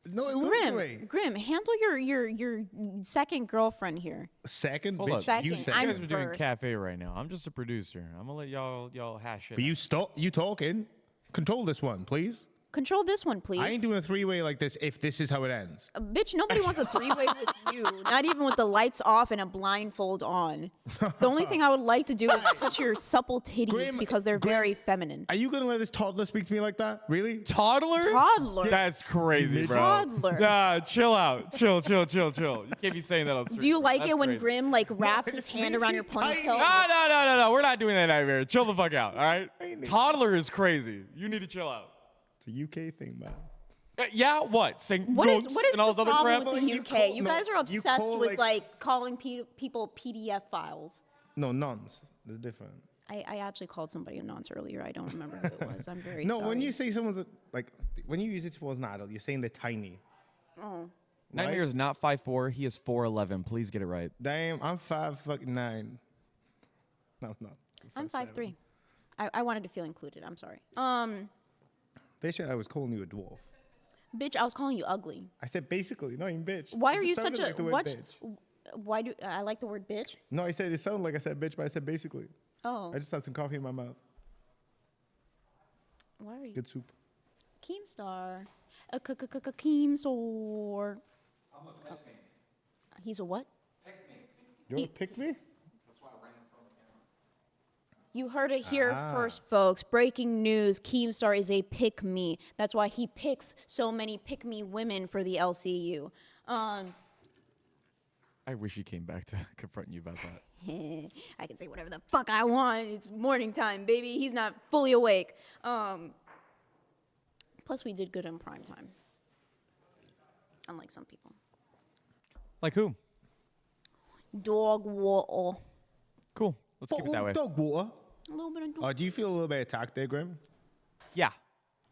No, it wasn't great. Grim, handle your second girlfriend here. Second? Hold Bitch, up. Second. You guys are doing cafe right now. I'm just a producer. I'm gonna let y'all hash it. But you talking. Control this one, please. Control this one, please. I ain't doing a three-way like this if this is how it ends. Bitch, nobody wants a three-way with you. Not even with the lights off and a blindfold on. The only thing I would like to do is touch your supple titties because they're very feminine. Are you going to let this toddler speak to me like that? Really? Toddler? Toddler. That's crazy, bro. Toddler. Nah, chill out. Chill. You can't be saying that on stream. Do you like it when crazy. Grim like wraps his hand around your ponytail? No. We're not doing that, Nightmare. Chill the fuck out, all right? Toddler is crazy. You need to chill out. It's a UK thing, man. Yeah, what? What is and all the this other crap? problem with the UK? You guys are obsessed with like calling people PDF files. No, nonce. It's different. I actually called somebody a nonce earlier. I don't remember who it was. I'm very no, sorry. when you say someone's like, when you use it towards an adult, you're saying they're tiny. Oh. Nightmare is not 5'4". He is 4'11". Please get it right. Damn, I'm 5'9". No, I'm not. I'm 5'3". I wanted to feel included. I'm sorry. Basically, I was calling you a dwarf. Bitch, I was calling you ugly. I said basically, not even bitch. Why It are just you such sounded a like the word what? bitch. Why do I like the word bitch? No, I said it sounded like I said bitch, but I said basically. Oh. I just had some coffee in my mouth. Why are you? Good soup. Keemstar. A Keemstar. I'm a pick me. He's a what? Pick me. You want to pick me? That's why I ran in front of the camera. You heard it here first, folks. Breaking news. Keemstar is a pick-me. That's why he picks so many pick-me women for the LCU. I wish he came back to confront you about that. I can say whatever the fuck I want. It's morning time, baby. He's not fully awake. Plus, we did good in prime time. Unlike some people. Like who? Dog water. Cool. Let's keep it that way. Dog water. A little bit of dog. Oh, do you feel a little bit attacked there, Grim? Yeah.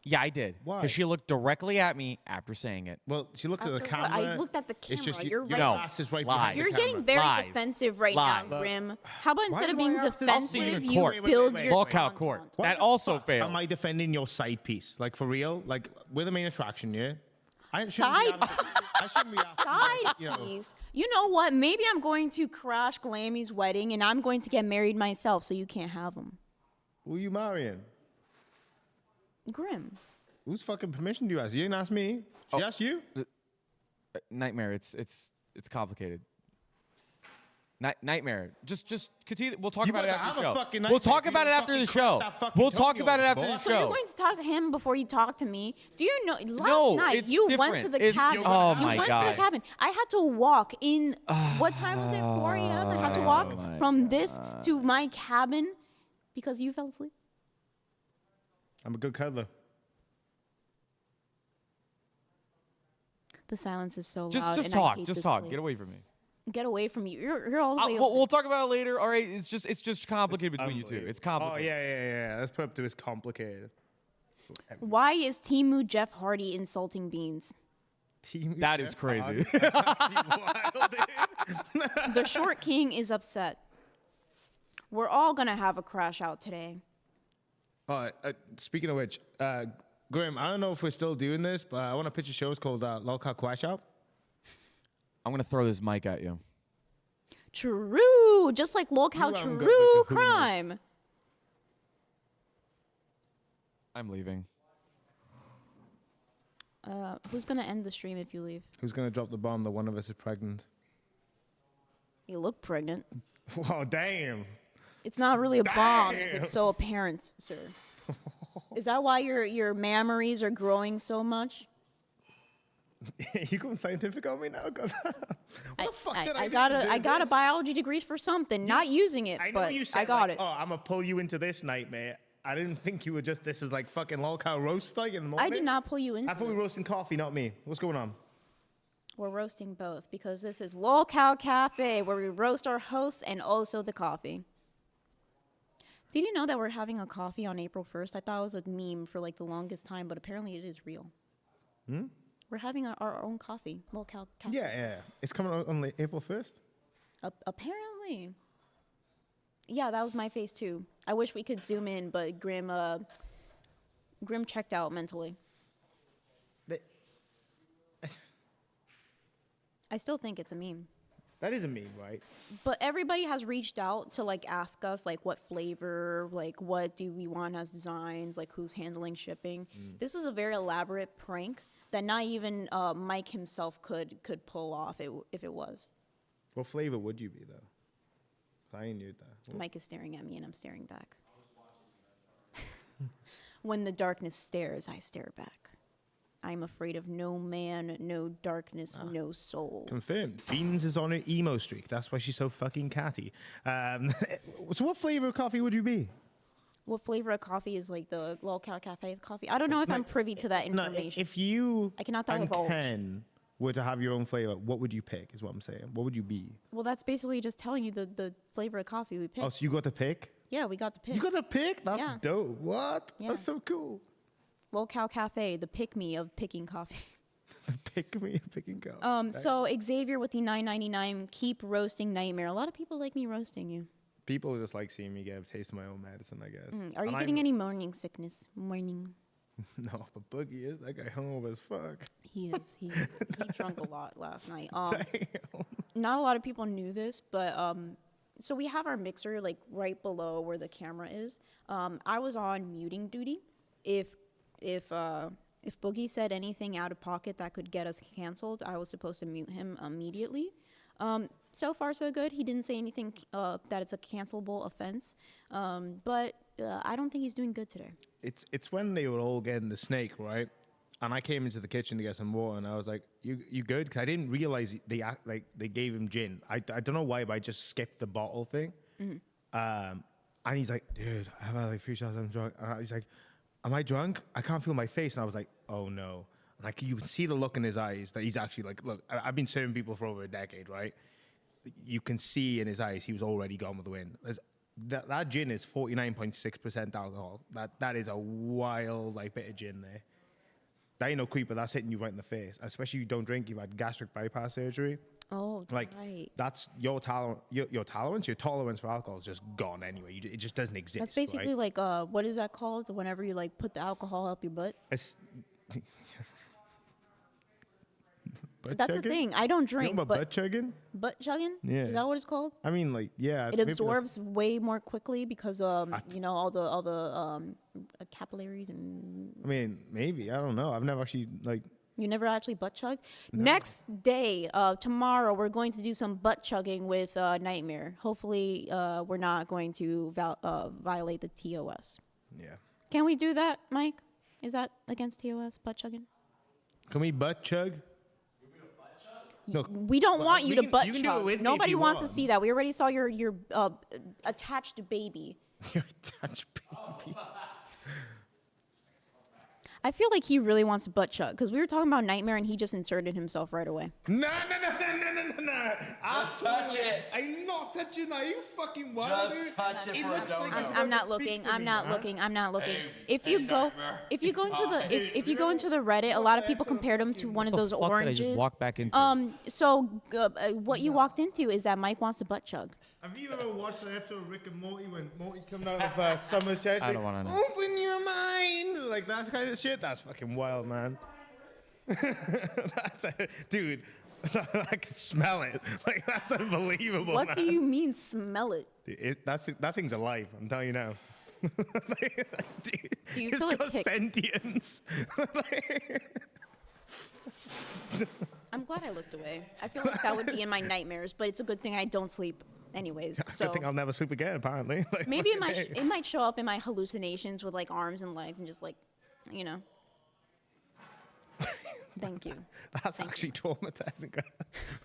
Yeah, I did. Why? Because she looked directly at me after saying it. Well, she looked at the After camera. what? I looked at the It's camera. just You're your right. glass is right Lies. behind the You're camera. getting very Lies. defensive right Lies. now, Grim. How about Why instead of do I being have to- I'll see you defensive, in you court. build Wait. your Walkout court. content? What That the also fuck failed. Am I defending your side piece? Like, for real? Like, we're the main attraction, yeah? I shouldn't Side be after, I shouldn't be after, Side like, you know. piece. You know what? Maybe I'm going to crash Glammy's wedding and I'm going to get married myself, so you can't have him. Who you marrying? Grim. Whose fucking permission do you ask? You didn't ask me. She asked you? Nightmare. It's complicated. Nightmare. Just continue. We'll talk You about it better after have the a show. fucking We'll nightmare talk if you about it don't after the fucking cross show. that fucking We'll talk Tony about it over, after the boss. So you're show. going to talk to him before you talk to me? Do you know? Last No, night it's you went different. to the It's- cabin. oh you my went to God. the cabin. I had to walk in. What time was it? 4 a.m. I had to walk my from this to my cabin because you fell asleep. I'm a good cuddler. The silence is so loud. Just and I talk. hate Just this talk. place. Get away from me. Get away from you. You're all the way. We'll talk about it later. All right. It's just complicated between you two. It's Oh, complicated. yeah. Let's put up to it's complicated. Why is Timu Jeff Hardy insulting Beans? That is crazy. The short king is upset. We're all gonna have a crash out today. Speaking of which, Graham, I don't know if we're still doing this, but I want to pitch a show. It's called Lolcow Quash Out. I'm gonna throw this mic at you. True, just like look how You haven't got the true kahunas. crime. I'm leaving. Who's gonna end the stream if you leave? Who's going to drop the bomb that one of us is pregnant? You look pregnant. Wow, damn. It's not really a bomb if Damn. it's so apparent, sir. Is that why your mammaries are growing so much? You going scientific on me now? God. What the fuck did I do? I got a biology degree for something, not using it, I know but you said I got like, it. Oh, I'm gonna pull you into this nightmare. I didn't think you were just. This was like fucking lolcow roast like in the morning. I did not pull you into I thought we this. were roasting coffee, not me. What's going on? We're roasting both because this is Lol Cow Cafe where we roast our hosts and also the coffee. Did you know that we're having a coffee on April 1st? I thought it was a meme for like the longest time, but apparently it is real. Hmm? We're having our own coffee, Lol Cow Cafe. Yeah. It's coming out on April 1st. Apparently. Yeah, that was my face too. I wish we could zoom in, but Grim checked out mentally. I still think it's a meme. That is a meme, right? But everybody has reached out to like ask us like what flavor, like what do we want as designs, like who's handling shipping. This is a very elaborate prank that not even Mike himself could pull off if it was. What flavor would you be though? I ain't knew that. Mike is staring at me and I'm staring back. When the darkness stares, I stare back. I'm afraid of no man, no darkness, no soul. Confirmed. Beans is on an emo streak. That's why she's so fucking catty. So what flavor of coffee would you be? What flavor of coffee is like the Lol Cow Cafe coffee? I don't know if I'm privy to that No, information. if you I cannot and divulge. Ken were to have your own flavor, what would you pick? Is what I'm saying. What would you be? Well, that's basically just telling you the flavor of coffee we picked. Oh, so you got to pick? Yeah, we got to pick. You got to pick? That's Yeah. dope. What? Yeah. That's so cool. Lol Cow Cafe, the pick me of picking coffee. Pick me, picking go. So Xavier with the $9.99 keep roasting nightmare. A lot of people like me roasting you. People just like seeing me get a taste of my own medicine, I guess. Are you getting any morning sickness? Morning. No, but Boogie is that guy hungover as fuck. He is. He drunk a lot last night. Not a lot of people knew this, but so we have our mixer like right below where the camera is. I was on muting duty. If Boogie said anything out of pocket that could get us canceled, I was supposed to mute him immediately. So far, so good. He didn't say anything that it's a cancelable offense, but I don't think he's doing good today. It's when they were all getting the snake, right? And I came into the kitchen to get some water, and I was like, "You good?" Because I didn't realize they gave him gin. I don't know why, but I just skipped the bottle thing. And he's like, "Dude, I have had like 3 shots. I'm drunk." And he's like, "Am I drunk? I can't feel my face." And I was like, "Oh no!" And like you can see the look in his eyes that he's actually like, "Look, I've been serving people for over a decade, right?" You can see in his eyes he was already gone with the wind. That gin is 49.6% alcohol. That is a wild like bit of gin there. That ain't no creeper. That's hitting you right in the face. Especially if you don't drink. You've had gastric bypass surgery. Oh, like right. That's your tolerance. Your tolerance for alcohol is just gone anyway. It just doesn't exist. That's basically right? like what is that called? Whenever you like put the alcohol up your butt. That's the thing. I don't drink. You know about butt chugging? Butt chugging? Yeah. Is that what it's called? I mean, like, yeah. It absorbs way more quickly because you know all the capillaries and. I mean, maybe I don't know. I've never actually like. You never actually butt chug? No. Next day, tomorrow, we're going to do some butt chugging with Nightmare. Hopefully, we're not going to violate the TOS. Yeah. Can we do that, Mike? Is that against TOS, butt chugging? Can we butt chug? No, we don't want you to butt you chug. Nobody wants to see that. We already saw your attached baby. Your attached baby. I feel like he really wants to butt chug because we were talking about Nightmare and he just inserted himself right away. No. Just touch it. I'm not touching that. You fucking wild. Just touch it for a donut. I'm not looking. I'm not looking. If you go into the Reddit, a lot of people compared him to one of those oranges. Did I just walk back into? So what you walked into is that Mike wants to butt chug. Have you ever watched an episode of Rick and Morty when Morty's coming out of Summer's chest? I don't want to know. Open your mind, like that kind of shit. That's fucking wild, man. Dude, I can smell it. Like that's unbelievable. What man. do you mean smell it? That thing's alive. I'm telling you now. Do you feel like got sentience? I'm glad I looked away. I feel like that would be in my nightmares, but it's a good thing I don't sleep anyways. So Good thing I'll never sleep again, apparently. Like, maybe it might show up in my hallucinations with like arms and legs and just like, you know. Thank you. That's actually traumatizing.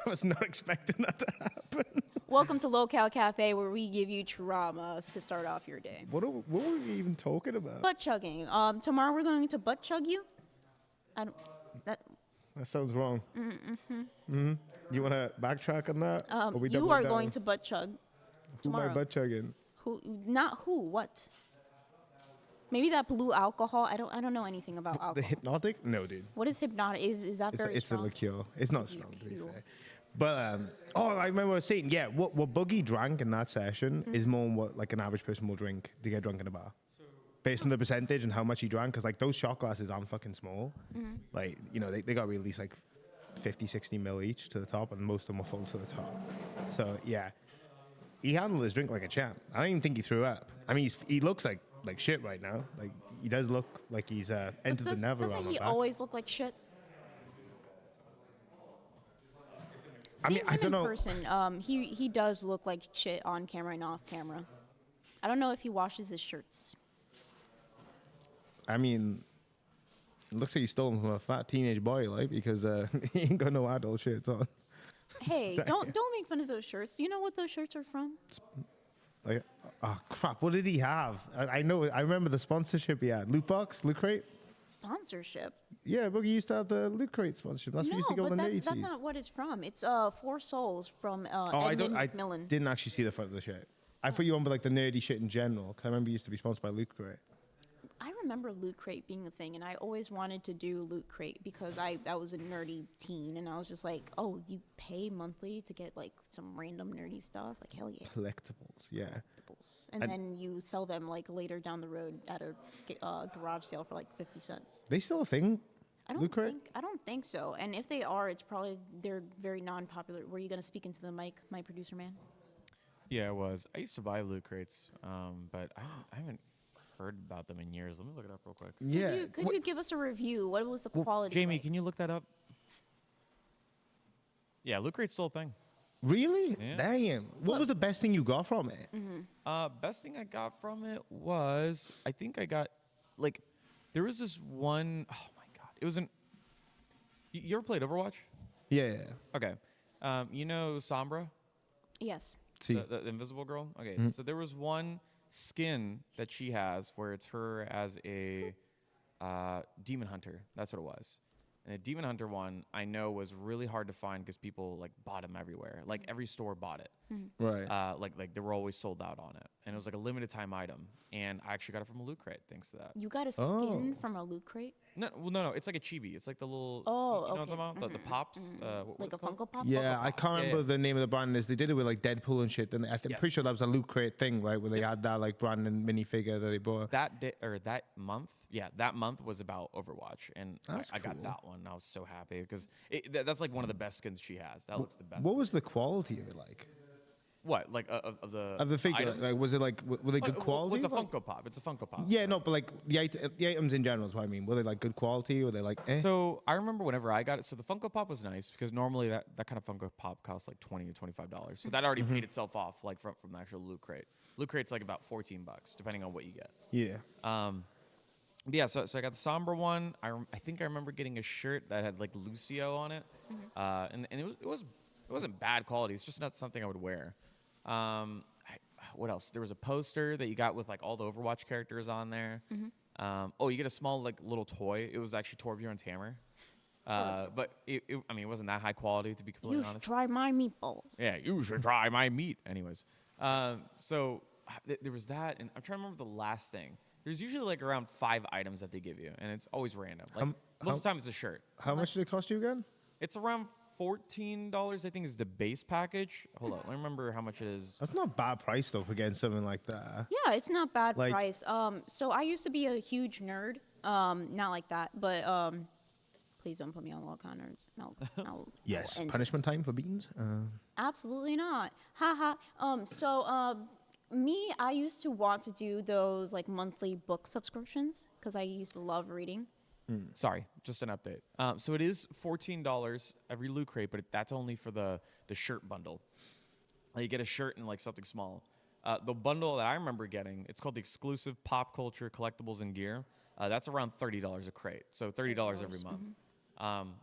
I was not expecting that to happen. Welcome to Locale Cafe, where we give you traumas to start off your day. What were we even talking about? Butt chugging. Tomorrow we're going to butt chug you. That sounds wrong. You want to backtrack on that? You are going to butt chug tomorrow. Who am I butt chugging? Who? Not who. What? Maybe that blue alcohol. I don't know anything about alcohol. The hypnotic? No, dude. What is hypnotic? Is that very strong? It's a liqueur. It's not strong, to be fair. But I remember I was saying, yeah, what Boogie drank in that session is more than what like an average person will drink to get drunk in a bar. Based on the percentage and how much he drank, because like those shot glasses aren't fucking small. Like, you know, they got to be at least like 50, 60 mil each to the top, and most of them were full to the top. So yeah, he handled his drink like a champ. I don't even think he threw up. I mean, he looks like shit right now. Like he does look like he's entered the nether realm. Doesn't he always look like shit? I mean, I don't know. In person, he does look like shit on camera and off camera. I don't know if he washes his shirts. I mean, it looks like he's stolen from a fat teenage boy, like, because he ain't got no adult shirts on. Hey, don't make fun of those shirts. Do you know what those shirts are from? Like, oh crap! What did he have? I know. I remember the sponsorship he had. Loot box, Loot Crate. Sponsorship. Yeah, Boogie used to have the Loot Crate sponsorship. That's what used to go in the 80s. That's not what it's from. It's 4 Souls from Edmund McMillan. I didn't actually see the front of the shirt. I thought you on with like the nerdy shit in general, because I remember you used to be sponsored by Loot Crate. I remember Loot Crate being a thing, and I always wanted to do Loot Crate because I was a nerdy teen, and I was just like, oh, you pay monthly to get like some random nerdy stuff? Like, hell yeah. Collectibles, yeah. Collectibles. And then you sell them like later down the road at a garage sale for like 50 cents. They still a thing? I don't think so. And if they are, it's probably they're very non-popular. Were you gonna speak into the mic, my producer man? Yeah, I was. I used to buy Loot Crates, but I haven't heard about them in years. Let me look it up real quick. Yeah. Could you give us a review? What was the quality? Jamie, like? can you look that up? Yeah, Loot Crate's still a thing. Really? Yeah. Damn. What was the best thing you got from it? Best thing I got from it was, I think I got, like, there was this one, oh my God. It was an, you ever played Overwatch? Yeah. Okay. You know Sombra? Yes. The invisible girl? Okay, so there was one skin that she has where it's her as a demon hunter. That's what it was. And the demon hunter one I know was really hard to find because people like bought them everywhere. Like every store bought it. Right. Like they were always sold out on it, and it was like a limited time item. And I actually got it from a Loot Crate thanks to that. You got a skin from a Loot Crate? No. It's like a chibi. It's like the little. Oh, you know what I'm talking about? The pops. Like a Funko Pop. Yeah, I can't remember the name of the brand is. They did it with like Deadpool and shit. And I'm pretty sure that was a Loot Crate thing, right? Where they had that like brand and minifigure that they bought. That month. Yeah, that month was about Overwatch, and I got that one. And I was so happy because that's like one of the best skins she has. That looks the best. What was the quality of it like? What, like of the figure? items? Like, was it like were they good quality? It's a Funko Pop. It's a Funko Pop. Yeah, no, but like the items in general is what I mean. Were they like good quality? Were they like? So I remember whenever I got it. So the Funko Pop was nice because normally that kind of Funko Pop costs like $20 to $25. So that already paid itself off like from the actual Loot Crate. Loot Crate's like about $14 depending on what you get. Yeah. Yeah, so I got the Sombra one. I think I remember getting a shirt that had like Lucio on it, and it wasn't bad quality. It's just not something I would wear. What else? There was a poster that you got with like all the Overwatch characters on there. You get a small like little toy. It was actually Torbjorn's hammer, but it wasn't that high quality to be completely honest. You should try my meatballs. Yeah, you should try my meat. Anyways, so there was that, and I'm trying to remember the last thing. There's usually like around 5 items that they give you, and it's always random. Like most of the time, it's a shirt. How much did it cost you again? It's around $14. I think is the base package. Hold on, let me remember how much it is. That's not a bad price though for getting something like that. Yeah, it's not bad price. So I used to be a huge nerd. Not like that, but please don't put me on all kind of nerds. No. Yes. Punishment time for beans. Absolutely not. Haha. I used to want to do those like monthly book subscriptions because I used to love reading. Sorry, just an update. So it is $14 every Loot Crate, but that's only for the shirt bundle. You get a shirt and like something small. The bundle that I remember getting, it's called the exclusive pop culture collectibles and gear. That's around $30 a crate, so $30 every month,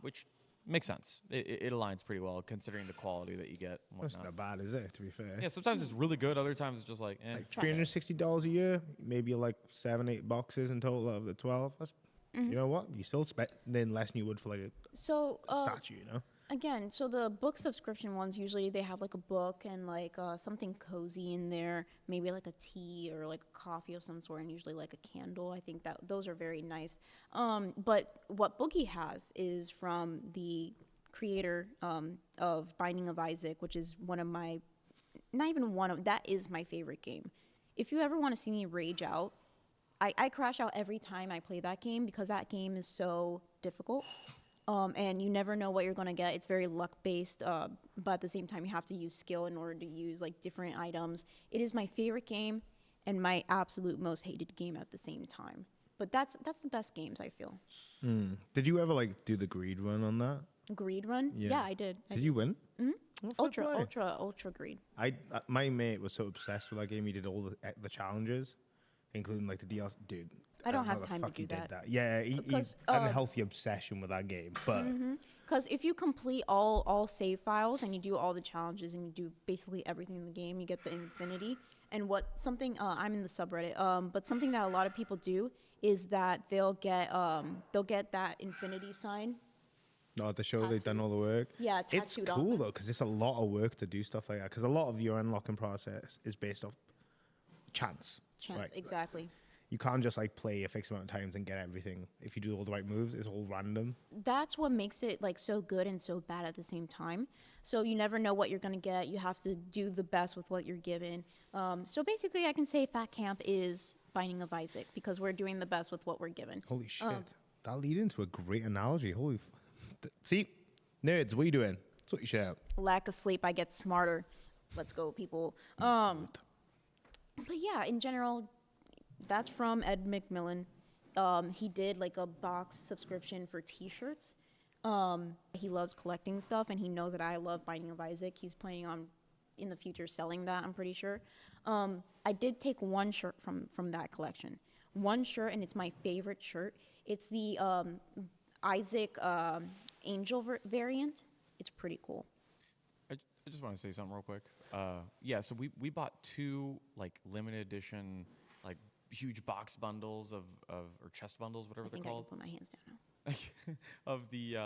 which makes sense. It aligns pretty well considering the quality that you get. And That's not bad, is it? To be fair. Yeah, sometimes it's really good. Other times it's just like, like $360 a year, maybe like 7-8 boxes in total of the 12. That's you know what? You still spend then less than you would for like a statue, you know. Again, so the book subscription ones usually they have like a book and like something cozy in there, maybe like a tea or like a coffee of some sort, and usually like a candle. I think that those are very nice. But what Boogie has is from the creator of Binding of Isaac, which is that is my favorite game. If you ever want to see me rage out, I crash out every time I play that game because that game is so difficult. And you never know what you're going to get. It's very luck-based, but at the same time, you have to use skill in order to use, like, different items. It is my favorite game and my absolute most hated game at the same time. But that's the best games, I feel. Did you ever, like, do the greed run on that? Greed run? Yeah, I did. Did you win? Mm-hmm. Ultra greed. My mate was so obsessed with that game, he did all the challenges, including, like, the DLC. Dude. I don't have time to do that. Yeah, he had a healthy obsession with that game, but because if you complete all save files and you do all the challenges and you do basically everything in the game, you get the infinity. And I'm in the subreddit, but something that a lot of people do is that they'll get that infinity sign. No, to show they've done all the work. Yeah, tattooed it's cool though, because it's a lot of work to do stuff like that. Because a lot of your unlocking process is based off chance. Right? Exactly. you can't just like play a fixed amount of times and get everything. If you do all the right moves, it's all random. That's what makes it like so good and so bad at the same time. So you never know what you're gonna get. You have to do the best with what you're given. So basically, I can say Fat Camp is Binding of Isaac because we're doing the best with what we're given. Holy shit. That lead into a great analogy. See, nerds, what are you doing? Sort your shit out. Lack of sleep, I get smarter. Let's go, people. But yeah, in general, that's from Ed McMillan. He did like a box subscription for T-shirts. He loves collecting stuff, and he knows that I love Binding of Isaac. He's planning on, in the future, selling that, I'm pretty sure. I did take one shirt from that collection. One shirt, and it's my favorite shirt. It's the Isaac Angel variant. It's pretty cool. I just want to say something real quick. Yeah, so we bought 2 like limited edition, like huge box bundles of or chest bundles, whatever they're called. I can put my hands down now. Of the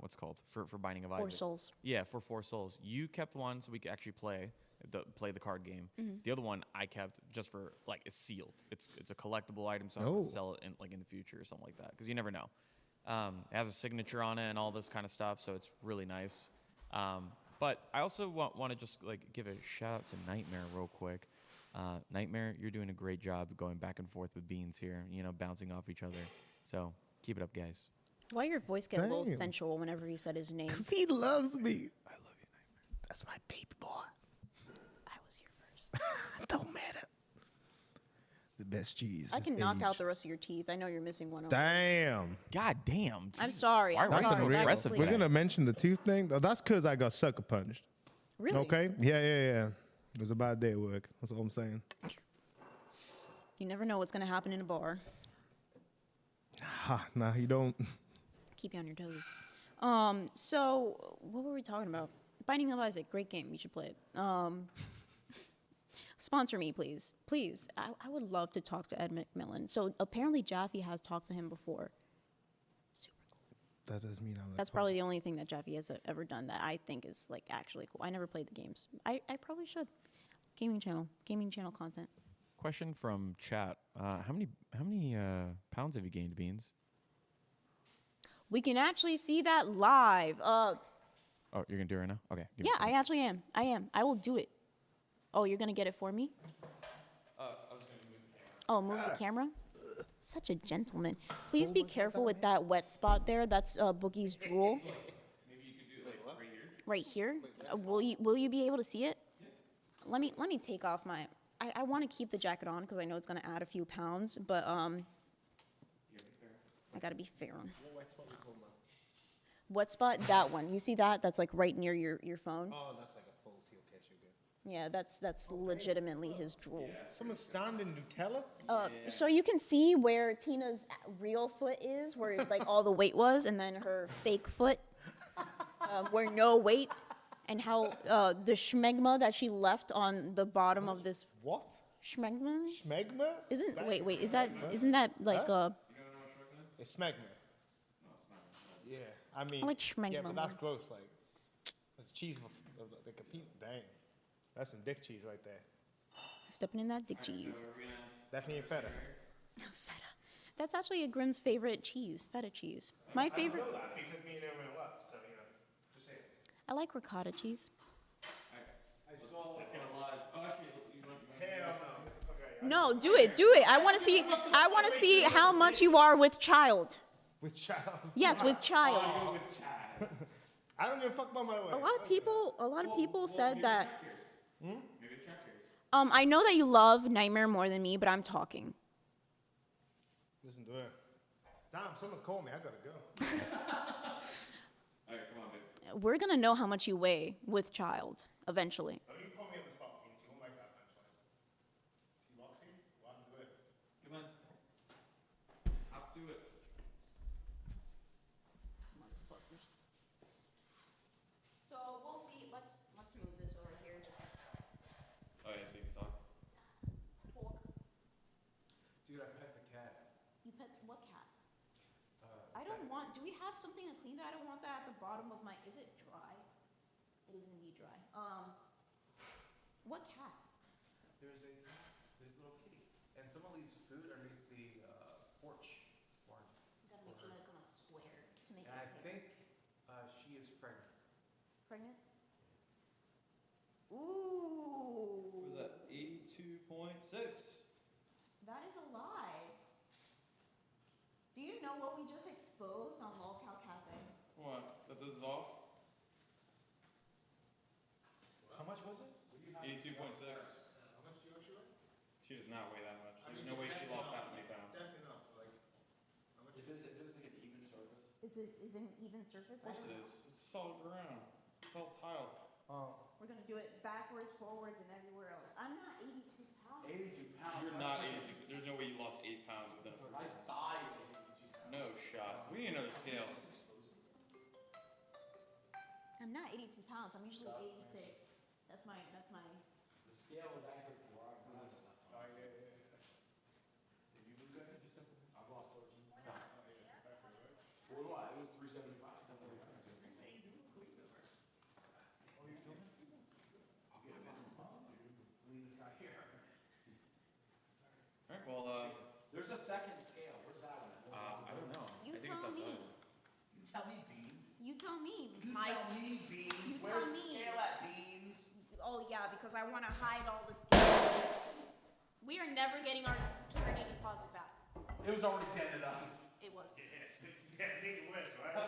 what's it called for Binding of Isaac. 4 Souls. Yeah, for 4 Souls. You kept one so we could actually play the card game. The other one I kept just for like it's sealed. It's a collectible item, so I'm gonna sell it in the future or something like that because you never know. It has a signature on it and all this kind of stuff, so it's really nice. But I also want to just like give a shout out to Nightmare real quick. Nightmare, you're doing a great job going back and forth with Beans here, bouncing off each other. So keep it up, guys. Why your voice get a little sensual whenever he said his name? 'Cause he loves me. I love you, Nightmare. That's my baby boy. I was here first. Don't matter. The best cheese. I can knock out the rest of your teeth. I know you're missing one. Damn. God damn. I'm sorry. Why are you so aggressive We're today? gonna mention the tooth thing. That's because I got sucker punched. Really? Okay. Yeah. It was a bad day at work. That's all I'm saying. You never know what's gonna happen in a bar. Nah, you don't. Keep you on your toes. So what were we talking about? Binding of Isaac, great game. You should play it. Sponsor me, please. Please. I would love to talk to Ed McMillan. So apparently Jaffy has talked to him before. Super cool. That does mean I'm. That's probably the only thing that Jaffy has ever done that I think is like actually cool. I never played the games. I probably should. Gaming channel content. Question from chat. How many pounds have you gained, Beans? We can actually see that live. Oh, you're gonna do it right now? Okay. give me Yeah, a second. I actually am. I will do it. Oh, you're gonna get it for me? I was gonna move the camera. Oh, move the camera? Such a gentleman. Please be careful with that wet spot there. That's Boogie's drool. Maybe you could do it like right here. Right here? Will you be able to see it? Let me take off my. I want to keep the jacket on because I know it's gonna add a few pounds, but I gotta be fair. Wet spot? That one. You see that? That's like right near your phone. Oh, that's like a full seal catch. You're good. Yeah, that's legitimately his drool. Someone standing Nutella? So you can see where Tina's real foot is, where like all the weight was, and then her fake foot, where no weight, and how the schmegma that she left on the bottom of this. What? Schmegma? Schmegma? Wait, isn't that like It's smegma. Yeah, I mean. I like schmegma Yeah, but more. that's gross. Like, that's cheese of the compete. Dang, that's some dick cheese right there. Stepping in that dick cheese. Definitely feta. Feta. That's actually a Grimm's favorite cheese, feta cheese. My favorite. I know that because me and him went up, so just say it. I like ricotta cheese. I saw it's gonna live. Oh, actually, you want Hell no. Okay. No, do it. I want to see how much you are with child. With child. Yes, with child. I don't give a fuck about my weight. A lot of people said that. Maybe check yours. I know that you love Nightmare more than me, but I'm talking. Listen to it. Damn, someone called me. I gotta go. All right, come on, babe. We're gonna know how much you weigh with child eventually. Oh, you put me on the spot, Beans. You won't like that punchline. See Roxy? What happened to it? Come on. Up to it. So we'll see. Let's move this over here. Just Oh yeah, so you can talk. Dude, I pet the cat. You pet what cat? I don't want. Do we have something to clean that? I don't want that at the bottom of my. Is it dry? It is indeed dry. What cat? There's little kitty. And someone leaves food underneath the porch barn. You gotta make sure that it's on a square to make And I it clear. think she is pregnant. Pregnant? Ooh. What was that? 82.6. That is a lie. Do you know what we just exposed on Lolcow Cafe? What? That this is off? How much was it? 82.6. How much do you weigh? She does not weigh that much. There's no way she lost that many pounds. Definitely not. Like, how much is this like an even surface? Is it an even surface? Of course it is. It's solid ground. It's all tile. We're gonna do it backwards, forwards, and everywhere else. I'm not 82 pounds. 82 pounds. You're not 82. There's no way you lost 8 pounds within a few I days. thought it was 82 pounds. No shot. We need another scale. I'm not 82 pounds. I'm usually 86. That's my. The scale was actually 4 hours. Oh, yeah. Did you lose that? I've lost 14 pounds. What do I? It was 375. Oh, you're filming? I'll get a better one, dude. Leave this guy here. Alright, well, There's a second scale. Where's that one? I don't know. You I think tell it's me. outside. You tell me, Beans. You tell me. You Mike. tell me, Beans. You Where's tell the me. scale at, Beans? Oh yeah, because I want to hide all the scales. We are never getting our security deposit back. It was already dented up. It was. Yes, make it worse, right?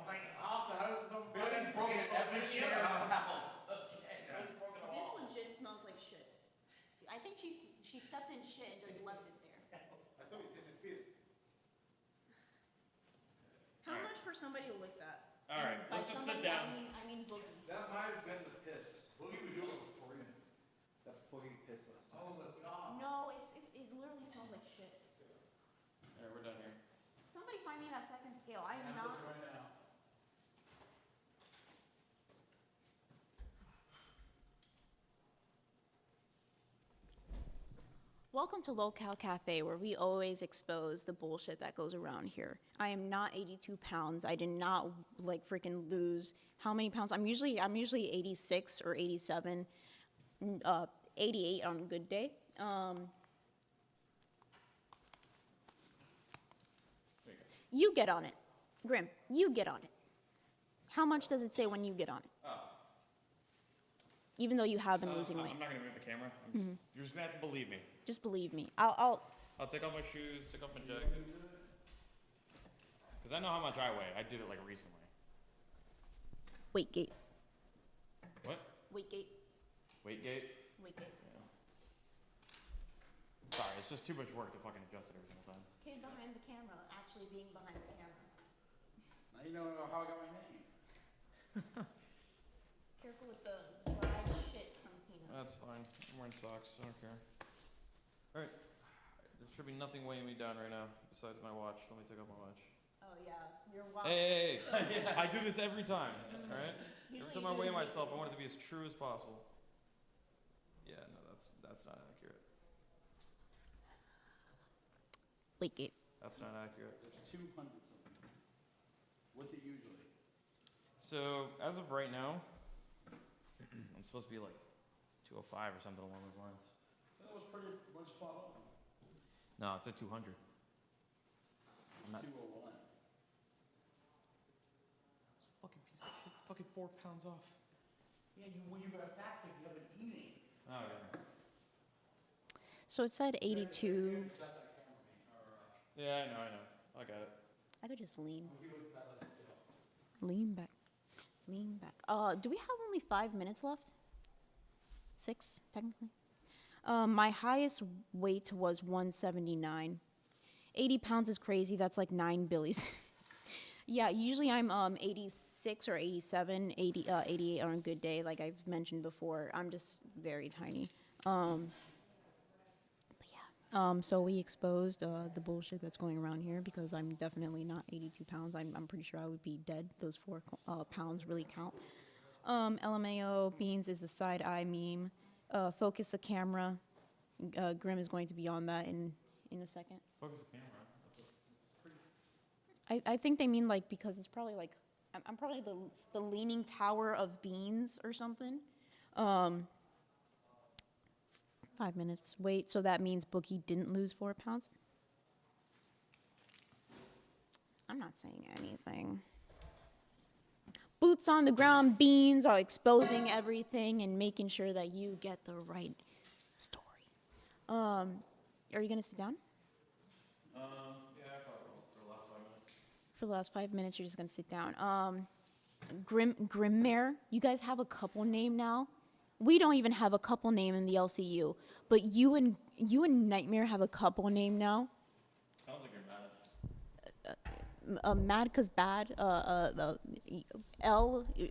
Like half the house is on fire. Billy's broken every chair in the house. Okay, Billy's broken it This all. legit smells like shit. I think she stepped in shit and just left it there. I thought you tasted feet. How much for somebody to lick that? Alright, And by let's just somebody, sit down. I mean Boogie. That might have been the piss. Boogie would do it before you. That Boogie piss last time. Oh my god. No, it literally smells like shit. Alright, we're done here. Somebody find me that second scale. I am I'm not. looking right now. Welcome to Lolcow Cafe, where we always expose the bullshit that goes around here. I am not 82 pounds. I did not like freaking lose how many pounds. I'm usually 86 or 87, 88 on a good day. There you go. You get on it, Grim. You get on it. How much does it say when you get on it? Oh. Even though you have been losing weight. I'm not gonna move the camera. You're just gonna have to believe me. Just believe me. I'll I'll take off my shoes, take off my jacket. Because I know how much I weigh. I did it like recently. Weight gate. What? Weight gate. Weight gate? Weight gate. Sorry, it's just too much work to fucking adjust it every single time. Kid behind the camera, actually being behind the camera. Now you know how I got my name. Careful with the dry shit from Tina. That's fine. I'm wearing socks. I don't care. Alright. There should be nothing weighing me down right now besides my watch. Let me take off my watch. Oh yeah, your watch. Hey! I do this every time, alright? Usually Every time you I do weigh the myself, I want it to be as true as possible. Yeah, no, that's not accurate. Weight gate. That's not accurate. It's 200 something. What's it usually? So, as of right now, I'm supposed to be like 205 or something along those lines. That was pretty much spot on. No, it's at 200. I'm not. 201. Fucking piece of shit. It's fucking 4 pounds off. Yeah, you got a fat kid, you have been eating. Oh, yeah. So it said 82. Yeah, I know. I got it. I could just lean. Lean back. Lean back. Do we have only 5 minutes left? 6, technically. My highest weight was 179. 80 pounds is crazy. That's like 9 billies. Yeah, usually I'm 86 or 87, 88 on a good day, like I've mentioned before. I'm just very tiny. But yeah. So we exposed the bullshit that's going around here because I'm definitely not 82 pounds. I'm pretty sure I would be dead. Those 4 pounds really count. LMAO, Beans is the side eye meme. Focus the camera. Grim is going to be on that in a second. Focus the camera. I think they mean like because it's probably like I'm probably the leaning tower of Beans or something. 5 minutes. Wait, so that means Boogie didn't lose 4 pounds? I'm not saying anything. Boots on the ground, Beans are exposing everything and making sure that you get the right story. Are you gonna sit down? Yeah, I probably will for the last 5 minutes. For the last 5 minutes, you're just gonna sit down. Grimmare, you guys have a couple name now. We don't even have a couple name in the LCU, but you and Nightmare have a couple name now. Sounds like you're mad. Mad cause bad. L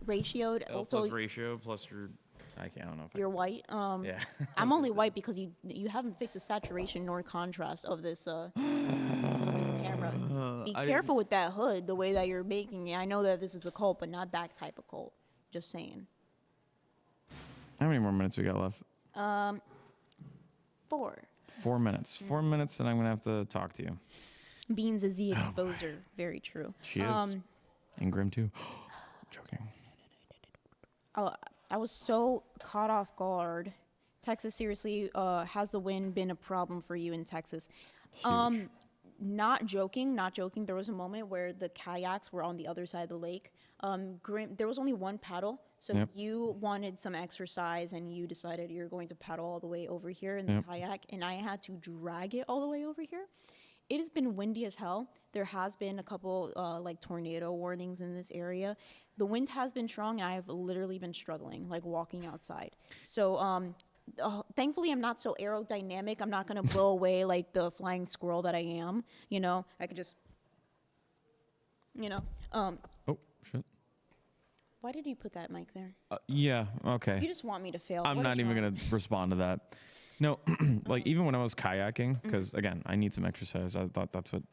ratioed. L Also, plus ratio plus your. I don't know. If you're white. Yeah. I'm only white because you haven't fixed the saturation nor contrast of this this camera. Be careful with that hood, the way that you're making it. I know that this is a cult, but not that type of cult. Just saying. How many more minutes we got left? 4. 4 minutes. 4 minutes, and I'm gonna have to talk to you. Beans is the exposer. Very true. She is. And Grim too. Joking. Oh, I was so caught off guard. Texas, seriously, has the wind been a problem for you in Texas? Huge. Not joking. There was a moment where the kayaks were on the other side of the lake. There was only one paddle, so you wanted some exercise, and you decided you're going to paddle all the way over here in the kayak, and I had to drag it all the way over here. It has been windy as hell. There has been a couple like tornado warnings in this area. The wind has been strong, and I have literally been struggling, like walking outside. So thankfully, I'm not so aerodynamic. I'm not gonna blow away like the flying squirrel that I am. You know, I could just, Oh shit. Why did you put that mic there? Yeah. Okay. You just want me to fail. I'm What not is even wrong? gonna respond to that. No, like even when I was kayaking, because again, I need some exercise. I thought that's what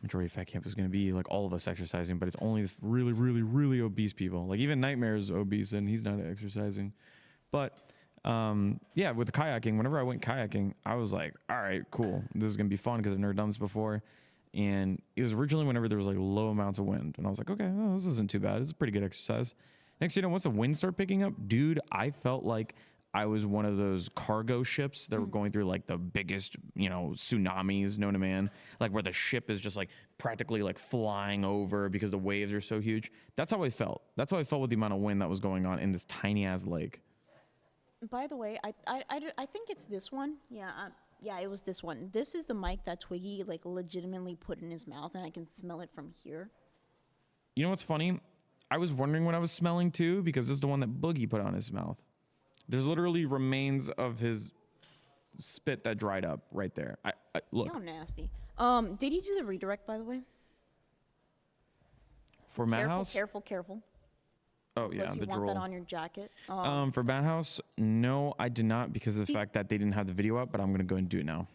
majority of fat camp is gonna be, like all of us exercising, but it's only the really, really, really obese people. Like even Nightmare is obese and he's not exercising. But yeah, with the kayaking, whenever I went kayaking, I was like, all right, cool. This is gonna be fun because I've never done this before. And it was originally whenever there was like low amounts of wind, and I was like, okay, well, this isn't too bad. It's a pretty good exercise. Next, you know, once the wind started picking up, dude, I felt like I was one of those cargo ships that were going through like the biggest, tsunamis known to man, like where the ship is just like practically like flying over because the waves are so huge. That's how I felt. That's how I felt with the amount of wind that was going on in this tiny ass lake. By the way, I think it's this one. Yeah, it was this one. This is the mic that Twiggy like legitimately put in his mouth, and I can smell it from here. You know what's funny? I was wondering what I was smelling too, because this is the one that Boogie put on his mouth. There's literally remains of his spit that dried up right there. I look. How nasty. Did you do the redirect, by the way? For Madhouse? Careful. Oh yeah, Unless you the want drool. that on your jacket. For Banters, no, I did not, because of the fact that they didn't have the video up, but I'm gonna go and do it now.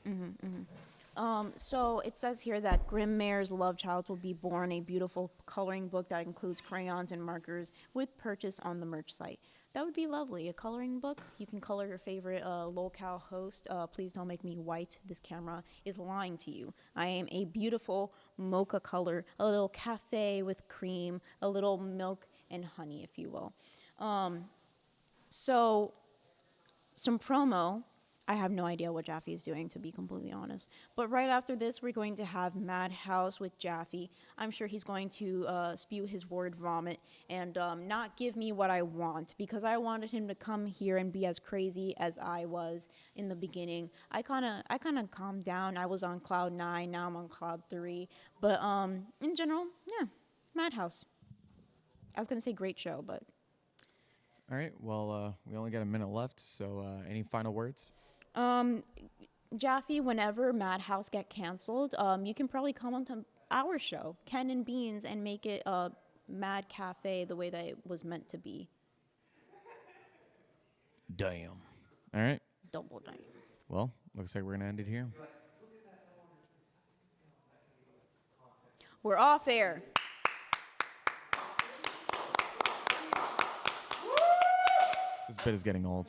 So it says here that Grimmare's love child will be born, a beautiful coloring book that includes crayons and markers with purchase on the merch site. That would be lovely. A coloring book. You can color your favorite locale host. Please don't make me white. This camera is lying to you. I am a beautiful mocha color, a little cafe with cream, a little milk and honey, if you will. So some promo. I have no idea what Jaffy is doing, to be completely honest. But right after this, we're going to have Madhouse with Jaffy. I'm sure he's going to spew his word vomit and not give me what I want, because I wanted him to come here and be as crazy as I was in the beginning. I kind of calmed down. I was on cloud 9. Now I'm on cloud 3. But in general, yeah, Madhouse. I was going to say great show, but... All right, well, we only got a minute left, so any final words? Jaffy, whenever Madhouse get canceled, you can probably come onto our show, Ken and Beans, and make it a Mad Cafe the way that it was meant to be. Damn. All right. Double damn. Well, looks like we're gonna end it here. We're off air. This bit is getting old.